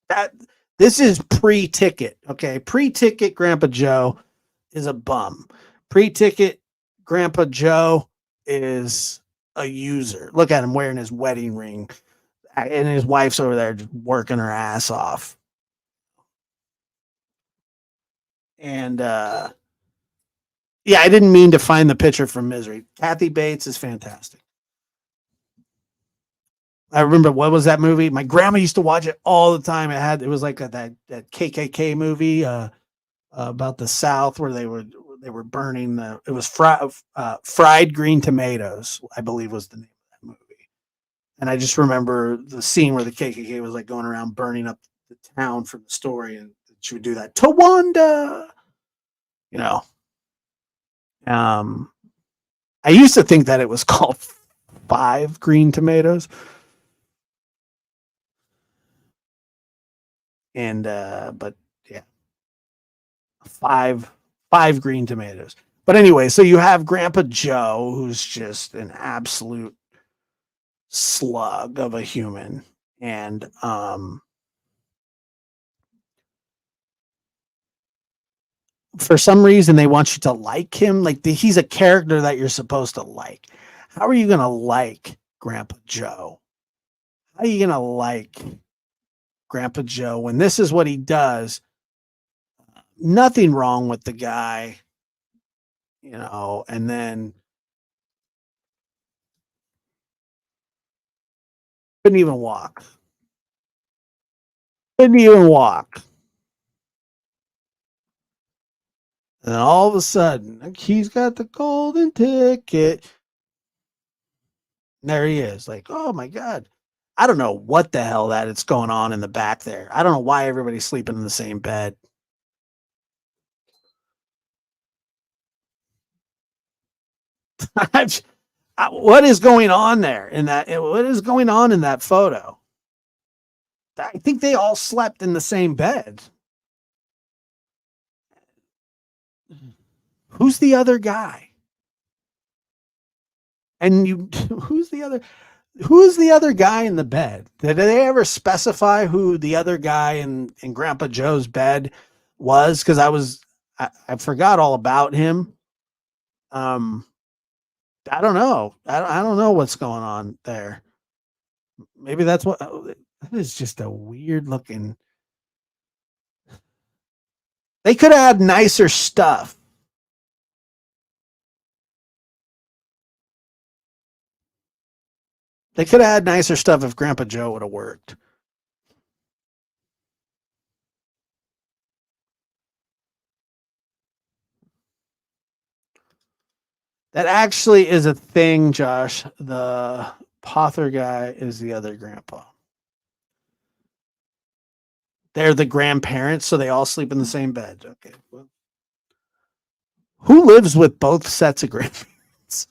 That this is pre-ticket. Okay. Pre-ticket Grandpa Joe is a bum. Pre-ticket Grandpa Joe is a user. Look at him wearing his wedding ring. And his wife's over there just working her ass off. And yeah, I didn't mean to find the picture from Misery. Kathy Bates is fantastic. I remember what was that movie? My grandma used to watch it all the time. It was like that KKK movie about the South where they were burning it was fried green tomatoes, I believe was the name of that movie. And I just remember the scene where the KKK was like going around burning up the town from the story, and she would do that Tawanda, you know. Um, I used to think that it was called Five Green Tomatoes, and but yeah, five five green tomatoes. But anyway, so you have Grandpa Joe, who's just an absolute slug of a human, and for some reason they want you to like him. Like he's a character that you're supposed to like. How are you gonna like Grandpa Joe? How are you gonna like Grandpa Joe when this is what he does? Nothing wrong with the guy, and then couldn't even walk. Couldn't even walk. And then all of a sudden, like, he's got the golden ticket. And there he is. Like, oh my God. I don't know what the hell that it's going on in the back there. I don't know why everybody's sleeping in the same bed. What is going on there in that? What is going on in that photo? I think they all slept in the same bed. Who's the other guy? And who's the other? Who's the other guy in the bed? Did they ever specify who the other guy in Grandpa Joe's bed was? Because I forgot all about him. Um, I don't know. I don't know what's going on there. Maybe that's what. That is just a weird looking. They could have had nicer stuff. They could have had nicer stuff if Grandpa Joe would have worked. That actually is a thing, Josh. The Pother guy is the other grandpa. They're the grandparents, so they all sleep in the same bed. Okay. Well, who lives with both sets of grandparents?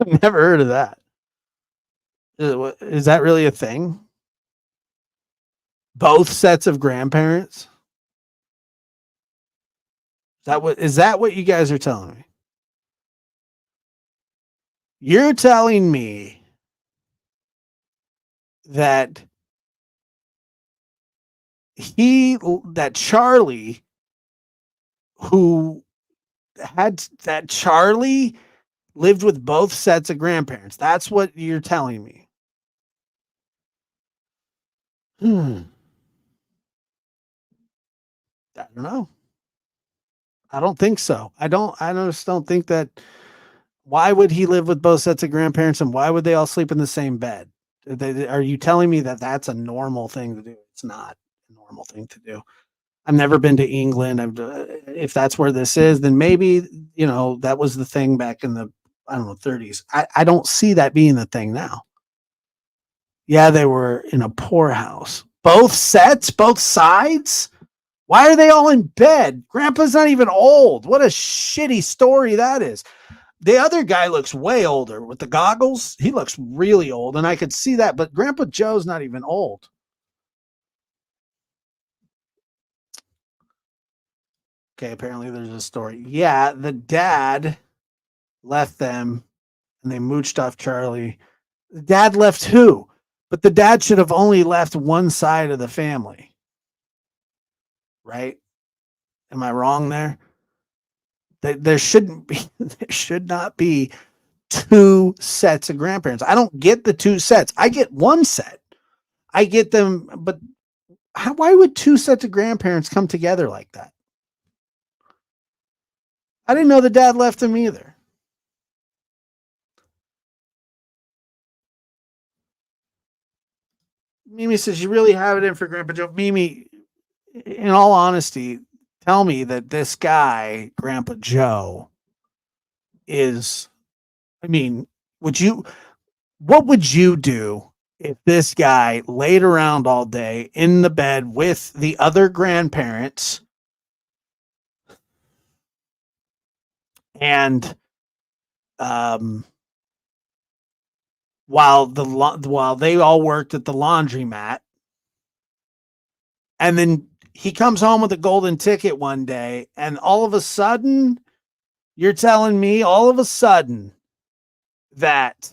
I've never heard of that. Is that really a thing? Both sets of grandparents? Is that what you guys are telling me? You're telling me that that Charlie, who that Charlie lived with both sets of grandparents. That's what you're telling me. I don't know. I don't think so. I just don't think that. Why would he live with both sets of grandparents, and why would they all sleep in the same bed? Are you telling me that that's a normal thing to do? It's not a normal thing to do. I've never been to England. If that's where this is, then maybe, that was the thing back in the, I don't know, 30s. I don't see that being the thing now. Yeah, they were in a poorhouse. Both sets, both sides. Why are they all in bed? Grandpa's not even old. What a shitty story that is. The other guy looks way older with the goggles. He looks really old, and I could see that, but Grandpa Joe's not even old. Okay, apparently there's a story. Yeah, the dad left them, and they mooched off Charlie. The dad left who? But the dad should have only left one side of the family. Right? Am I wrong there? There shouldn't be, there should not be two sets of grandparents. I don't get the two sets. I get one set. I get them, but why would two sets of grandparents come together like that? I didn't know the dad left him either. Mimi says, you really have it in for Grandpa Joe. Mimi, in all honesty, tell me that this guy, Grandpa Joe, is, I mean, what would you do if this guy laid around all day in the bed with the other grandparents and while they all worked at the laundromat, and then he comes home with a golden ticket one day, and all of a sudden, you're telling me all of a sudden that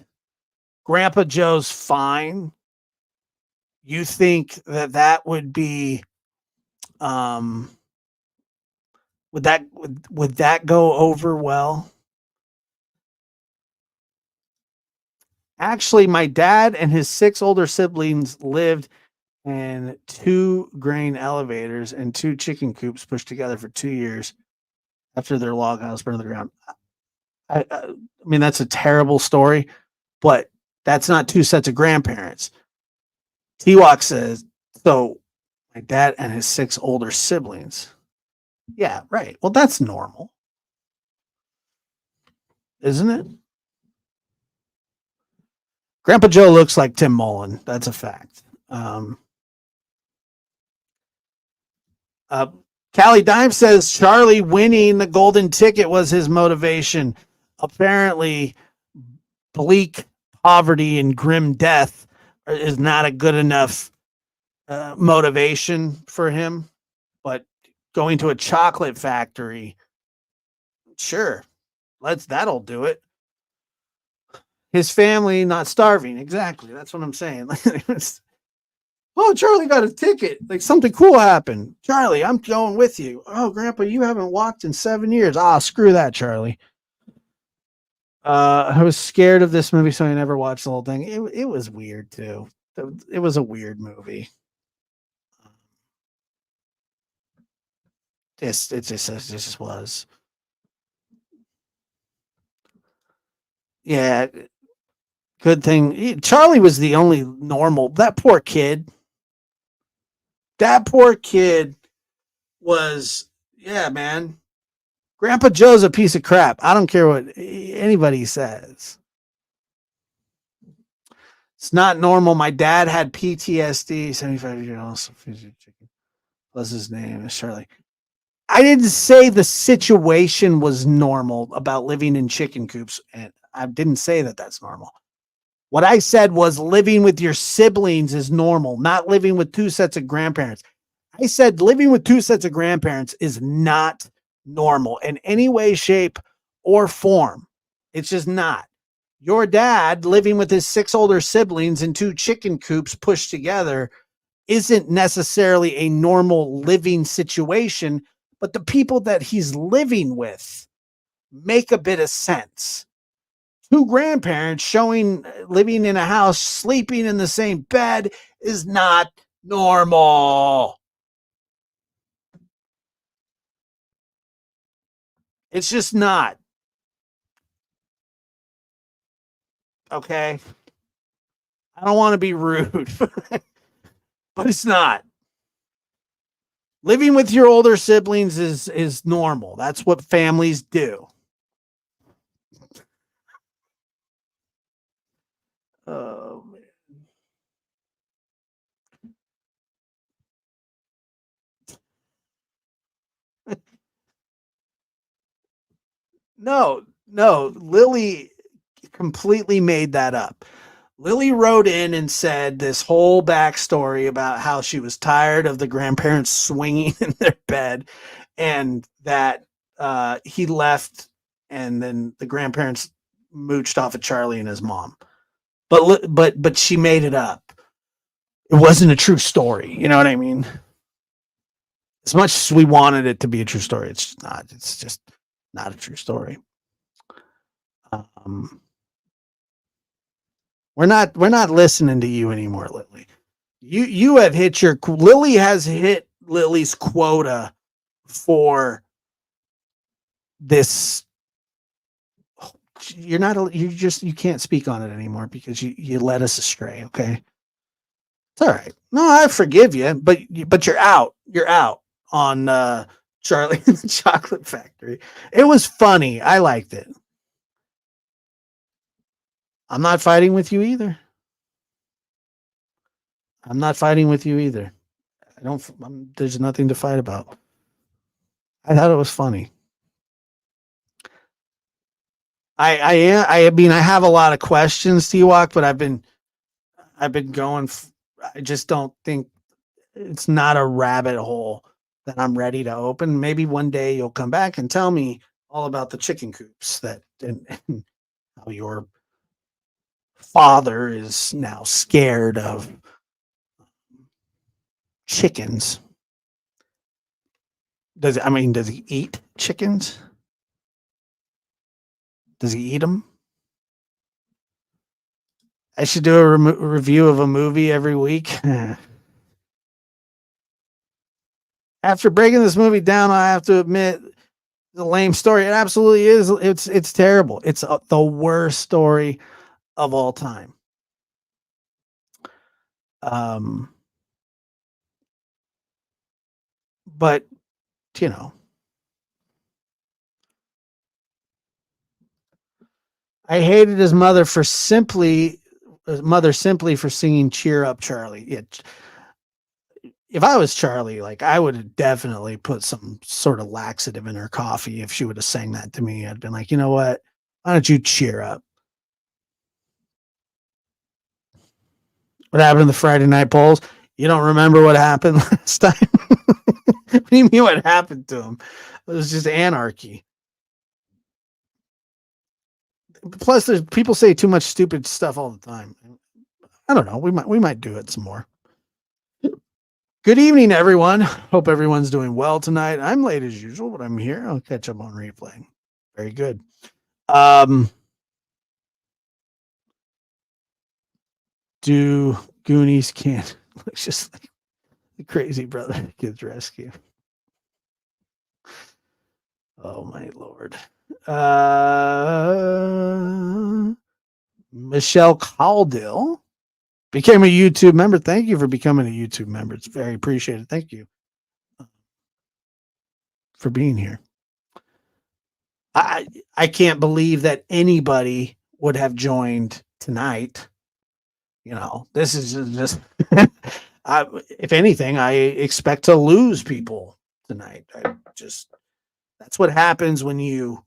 Grandpa Joe's fine? You think that would be would that go over well? Actually, my dad and his 6 older siblings lived in 2 grain elevators and 2 chicken coops pushed together for 2 years after their log house burned to the ground. I mean, that's a terrible story, but that's not 2 sets of grandparents. T-Walk says, so my dad and his 6 older siblings. Yeah, right. Well, that's normal, isn't it? Grandpa Joe looks like Tim Mullen. That's a fact. Callie Dime says Charlie winning the golden ticket was his motivation. Apparently, bleak poverty and grim death is not a good enough motivation for him. But going to a chocolate factory, sure, that'll do it. His family not starving. Exactly. That's what I'm saying. Oh, Charlie got a ticket. Like something cool happened. Charlie, I'm going with you. Oh, Grandpa, you haven't walked in 7 years. Screw that, Charlie. I was scared of this movie, so I never watched the whole thing. It was weird too. It was a weird movie. It just was. Yeah. Good thing Charlie was the only normal. That poor kid. That poor kid was, yeah, man. Grandpa Joe's a piece of crap. I don't care what anybody says. It's not normal. My dad had PTSD, 75-year-old chicken. Plus his name is Charlie. I didn't say the situation was normal about living in chicken coops, and I didn't say that that's normal. What I said was living with your siblings is normal, not living with 2 sets of grandparents. I said living with 2 sets of grandparents is not normal in any way, shape, or form. It's just not. Your dad living with his 6 older siblings in 2 chicken coops pushed together isn't necessarily a normal living situation, but the people that he's living with make a bit of sense. Two grandparents showing living in a house, sleeping in the same bed is not normal. It's just not. Okay. I don't want to be rude, but it's not. Living with your older siblings is normal. That's what families do. Oh man. No, Lily completely made that up. Lily wrote in and said this whole backstory about how she was tired of the grandparents swinging in their bed, and that he left, and then the grandparents mooched off of Charlie and his mom. But she made it up. It wasn't a true story. You know what I mean? As much as we wanted it to be a true story, it's just not. It's just not a true story. Um, we're not listening to you anymore, Lily. You have hit your Lily has hit Lily's quota for this. You're not you can't speak on it anymore because you led us astray. Okay, it's all right. No, I forgive you, but you're out. You're out on Charlie and the Chocolate Factory. It was funny. I liked it. I'm not fighting with you either. I'm not fighting with you either. I don't. There's nothing to fight about. I thought it was funny. I mean, I have a lot of questions, T-Walk, but I've been going. I just don't think it's not a rabbit hole that I'm ready to open. Maybe one day you'll come back and tell me all about the chicken coops and how your father is now scared of chickens. Does he eat chickens? Does he eat them? I should do a review of a movie every week. After breaking this movie down, I have to admit the lame story. It absolutely is. It's terrible. It's the worst story of all time. Um, but you know, I hated his mother simply for singing "Cheer Up, Charlie." If I was Charlie, like I would have definitely put some sort of laxative in her coffee if she would have sang that to me. I'd been like, you know what? Why don't you cheer up? What happened in the Friday night polls? You don't remember what happened last time? What do you mean what happened to him? It was just anarchy. Plus, there's people say too much stupid stuff all the time. I don't know. We might do it some more. Good evening, everyone. Hope everyone's doing well tonight. I'm late as usual, but I'm here. I'll catch up on replay. Very good. Do Goonies can't looks just like the Crazy Brother Kids Rescue. Oh my lord. Michelle Caldill became a YouTube member. Thank you for becoming a YouTube member. It's very appreciated. Thank you for being here. I can't believe that anybody would have joined tonight. You know, this is just if anything, I expect to lose people tonight. That's what happens when you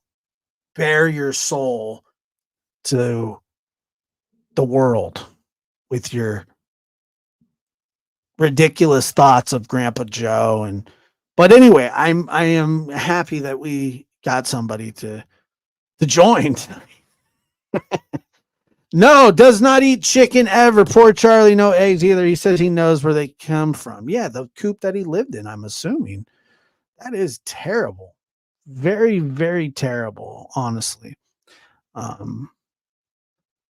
bare your soul to the world with your ridiculous thoughts of Grandpa Joe. But anyway, I am happy that we got somebody to join. No, does not eat chicken ever. Poor Charlie, no eggs either. He says he knows where they come from. Yeah, the coop that he lived in, I'm assuming. That is terrible. Very, very terrible, honestly. Um,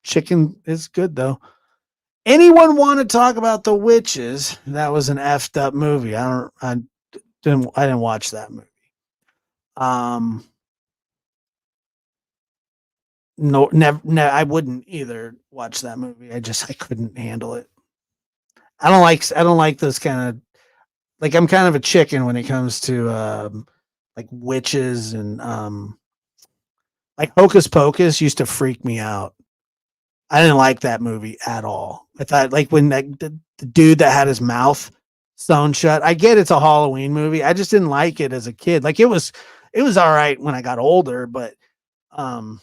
Chicken is good though. Anyone want to talk about the witches? That was an effed up movie. I didn't watch that movie. Um, no, never, I wouldn't either watch that movie. I couldn't handle it. I don't like those kind of, like, I'm kind of a chicken when it comes to like witches and like Hocus Pocus used to freak me out. I didn't like that movie at all. I thought, like, when the dude that had his mouth sewn shut. I get it's a Halloween movie. I just didn't like it as a kid. Like, it was all right when I got older, but um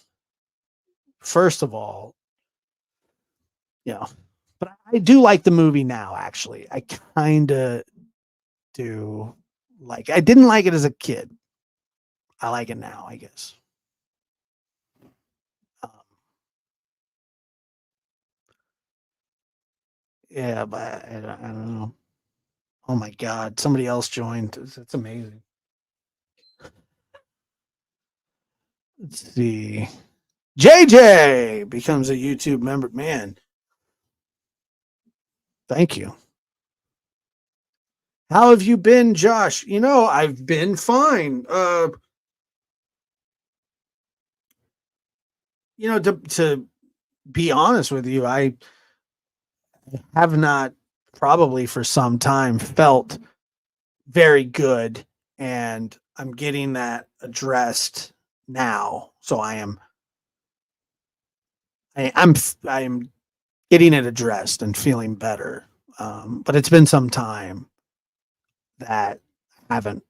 first of all, you know, but I do like the movie now actually. I kind of do like. I didn't like it as a kid. I like it now, I guess. Um, yeah, but I don't know. Oh my god, somebody else joined. It's amazing. Let's see. JJ becomes a YouTube member. Man, thank you. How have you been, Josh? I've been fine. To be honest with you, I have not, probably for some time, felt very good, and I'm getting that addressed now. So I'm getting it addressed and feeling better. But it's been some time that I haven't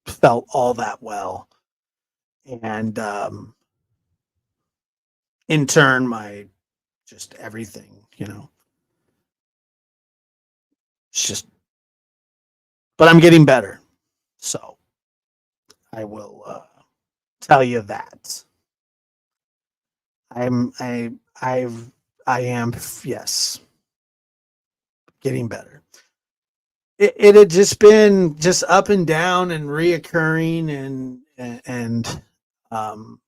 felt all that well, and in turn, my just everything, it's just. But I'm getting better, so I will tell you that I'm I am, yes, getting better. It had just been just up and down and reoccurring, and um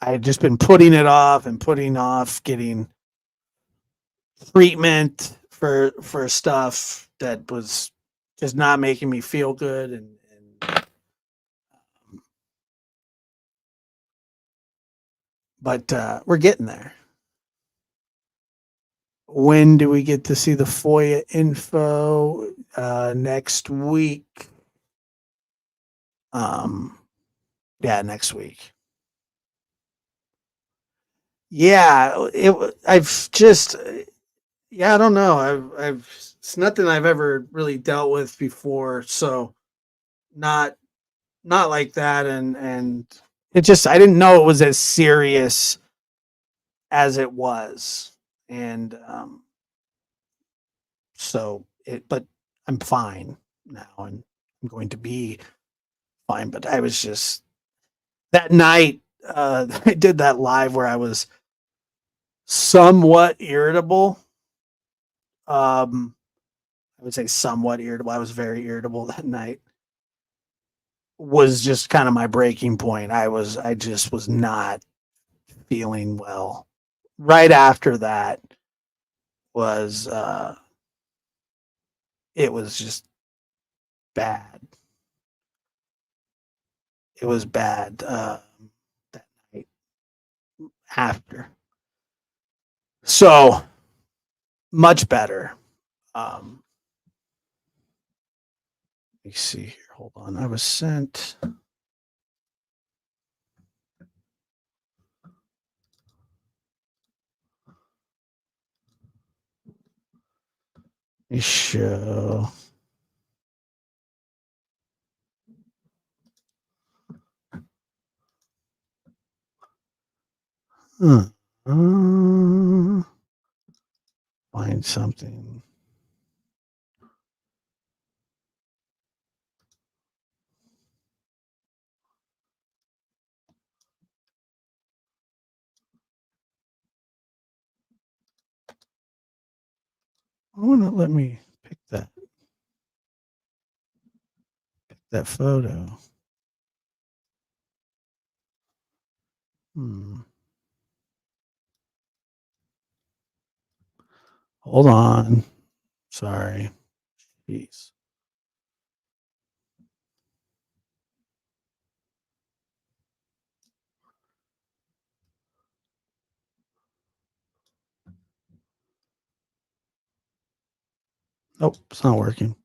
I had just been putting it off and putting off getting treatment for stuff that was just not making me feel good, and but we're getting there. When do we get to see the FOIA info? Next week. Um, yeah, next week. Yeah, I've just, yeah, I don't know. It's nothing I've ever really dealt with before, so not not like that, and it just, I didn't know it was as serious as it was, and but I'm fine now, and I'm going to be fine. But I was just, that night, I did that live where I was somewhat irritable. Um, I would say somewhat irritable. I was very irritable that night. Was just kind of my breaking point. I just was not feeling well. Right after that was it was just bad. It was bad that night after. So much better. Um, Let me see here. Hold on. I was sent a show. Huh. Find something. want to let me pick that photo. Hmm. Hold on. Sorry. Jeez. Nope, it's not working.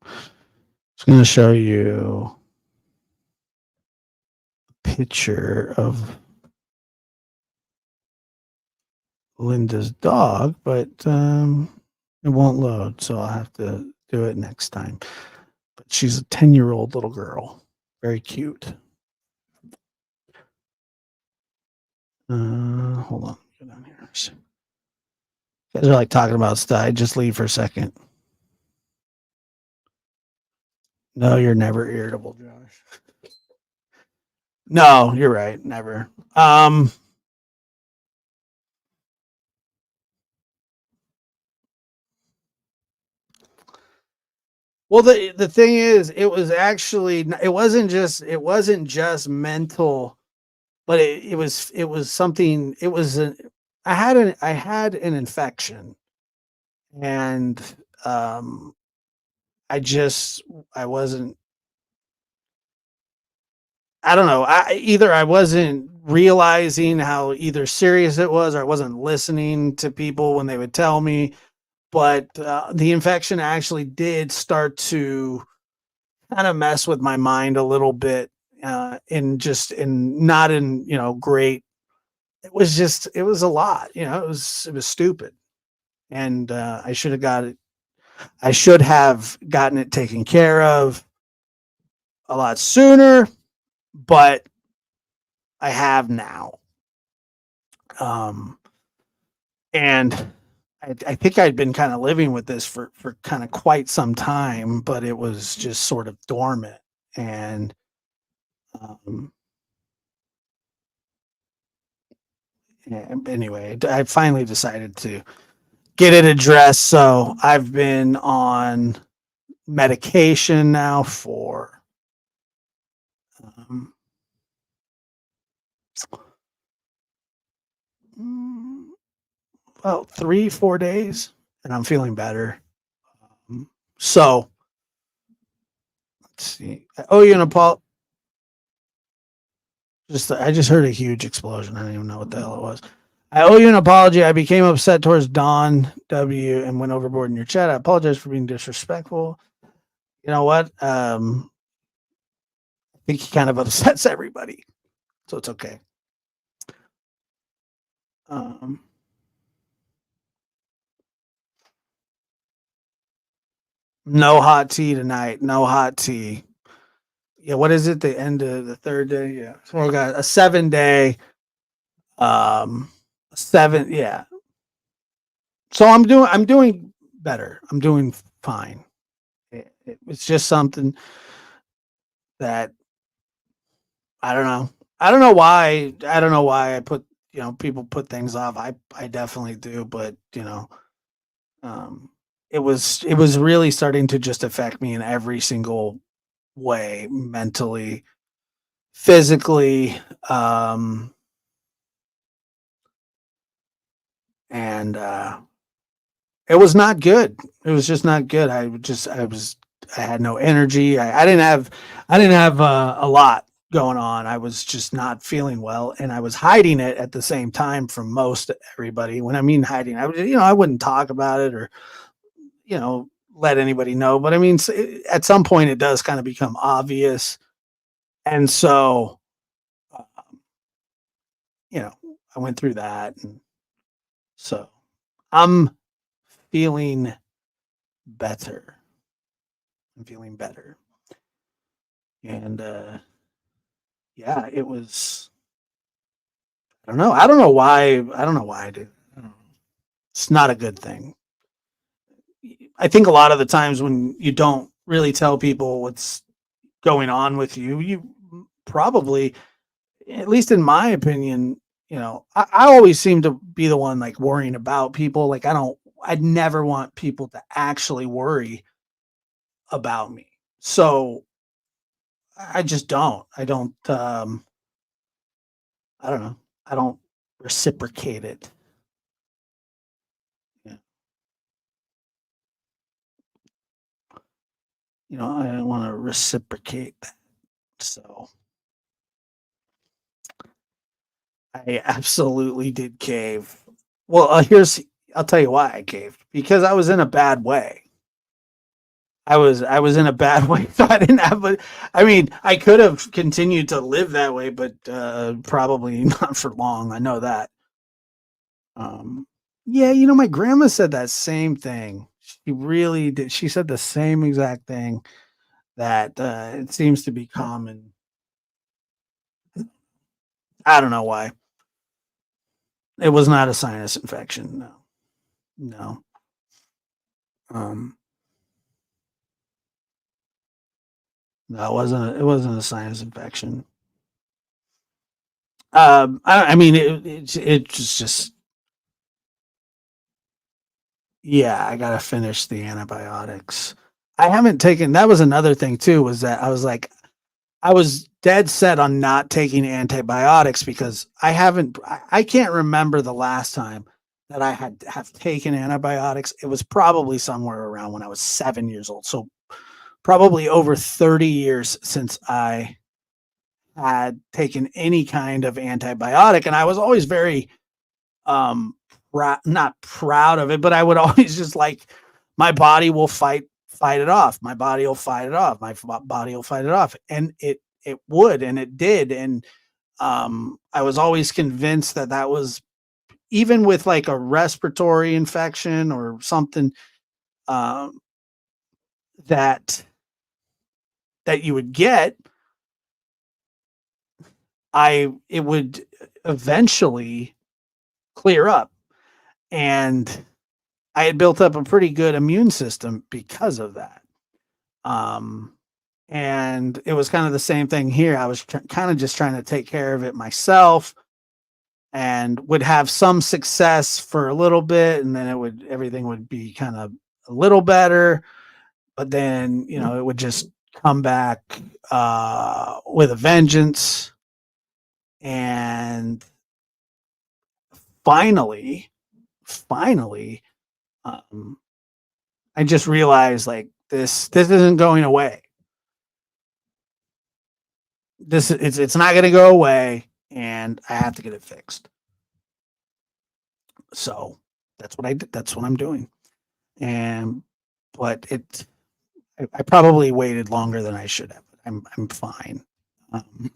It's going to show you a picture of Linda's dog, but it won't load, so I'll have to do it next time. But she's a 10-year-old little girl. Very cute. Hold on. Get down here. You guys are like talking about stuff. Just leave for a second. No, you're never irritable, Josh. No, you're right. Never. Well, the thing is, it wasn't just mental, but it was something. It was an I had an infection, and um, I just I wasn't. I don't know. I wasn't realizing how either serious it was, or I wasn't listening to people when they would tell me. But the infection actually did start to kind of mess with my mind a little bit, in not in great. It was a lot. It was stupid, and I should have gotten it taken care of a lot sooner, but I have now. Um, and I think I'd been kind of living with this for kind of quite some time, but it was just sort of dormant. And um, anyway, I finally decided to get it addressed. So I've been on medication now for um, mm, about 3, 4 days, and I'm feeling better. Um, so let's see. I owe you an apology. I just heard a huge explosion. I don't even know what the hell it was. I owe you an apology. I became upset towards Don W and went overboard in your chat. I apologize for being disrespectful. You know what? I think he kind of upsets everybody, so it's okay. Um, no hot tea tonight. No hot tea. Yeah, what is it? The end of the third day. Yeah, so we got a 7 day. Um, seven. Yeah. So I'm doing better. I'm doing fine. It's just something that I don't know. I don't know why. I don't know why I put people put things off. I definitely do, but um, it was really starting to just affect me in every single way, mentally, physically, and it was not good. It was just not good. I had no energy. I didn't have a lot going on. I was just not feeling well, and I was hiding it at the same time from most everybody. When I mean hiding, I wouldn't talk about it or let anybody know. But I mean, at some point, it does kind of become obvious, and so uh, you know, I went through that, and so I'm feeling better. I'm feeling better. And yeah, it was I don't know why I did. I don't know. It's not a good thing. I think a lot of the times when you don't really tell people what's going on with you, you probably, at least in my opinion, I always seem to be the one like worrying about people. Like I'd never want people to actually worry about me. So I just don't. I don't know. I don't reciprocate it. Yeah. I don't want to reciprocate that. So I absolutely did cave. Well, I'll tell you why I caved, because I was in a bad way. I was in a bad way, so I didn't have I mean, I could have continued to live that way, but probably not for long. I know that. Um, yeah, my grandma said that same thing. She really did. She said the same exact thing, that it seems to be common. I don't know why. It was not a sinus infection. No, no. Um, no, it wasn't a sinus infection. I mean, it's just, yeah, I gotta finish the antibiotics. I haven't taken. That was another thing too. Was that I was like, I was dead set on not taking antibiotics because I haven't. I can't remember the last time that I have taken antibiotics. It was probably somewhere around when I was 7 years old. So probably over 30 years since I had taken any kind of antibiotic, and I was always very um not proud of it, but I would always just like, my body will fight it off. My body will fight it off. Body will fight it off, and it would, and it did. And I was always convinced that that was, even with like a respiratory infection or something, um, that you would get, it would eventually clear up. And I had built up a pretty good immune system because of that. Um, and it was kind of the same thing here. I was kind of just trying to take care of it myself, and would have some success for a little bit, and then everything would be kind of a little better, but then, it would just come back with a vengeance. And finally, um, I just realized, like, this isn't going away. It's not going to go away, and I have to get it fixed. So that's what I did. That's what I'm doing. And but I probably waited longer than I should have. I'm fine. Um,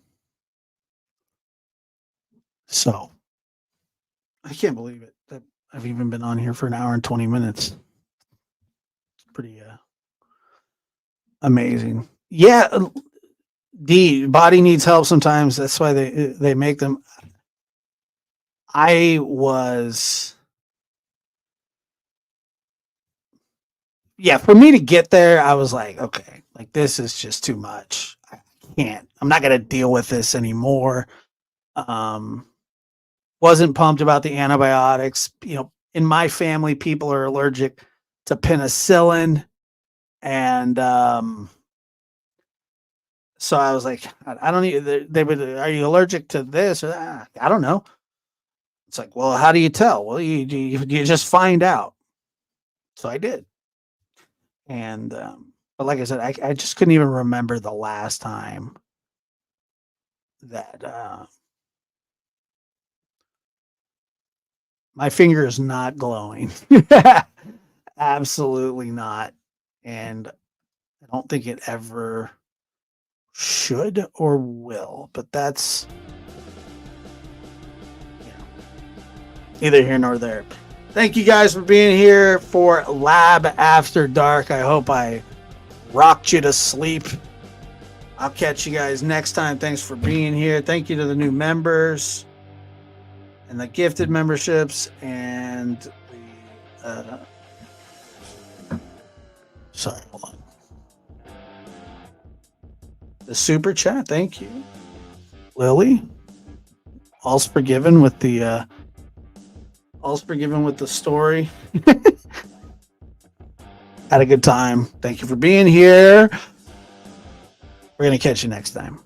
so I can't believe it that I've even been on here for an hour and 20 minutes. It's pretty amazing. Yeah, D body needs help sometimes. That's why they make them. I was Yeah, for me to get there, I was like, okay, like, this is just too much. I can't. I'm not gonna deal with this anymore. Um, wasn't pumped about the antibiotics. In my family, people are allergic to penicillin, and so I was like, I don't need. They would. Are you allergic to this or that? I don't know. It's like, well, how do you tell? Well, you just find out. So I did. And but like I said, I just couldn't even remember the last time that my finger is not glowing. Absolutely not. And I don't think it ever should or will, but that's, you know, neither here nor there. Thank you guys for being here for Lab After Dark. I hope I rocked you to sleep. I'll catch you guys next time. Thanks for being here. Thank you to the new members and the gifted memberships and the sorry, hold on. The super chat, thank you. Lily, all's forgiven with the story. Had a good time. Thank you for being here. We're going to catch you next time.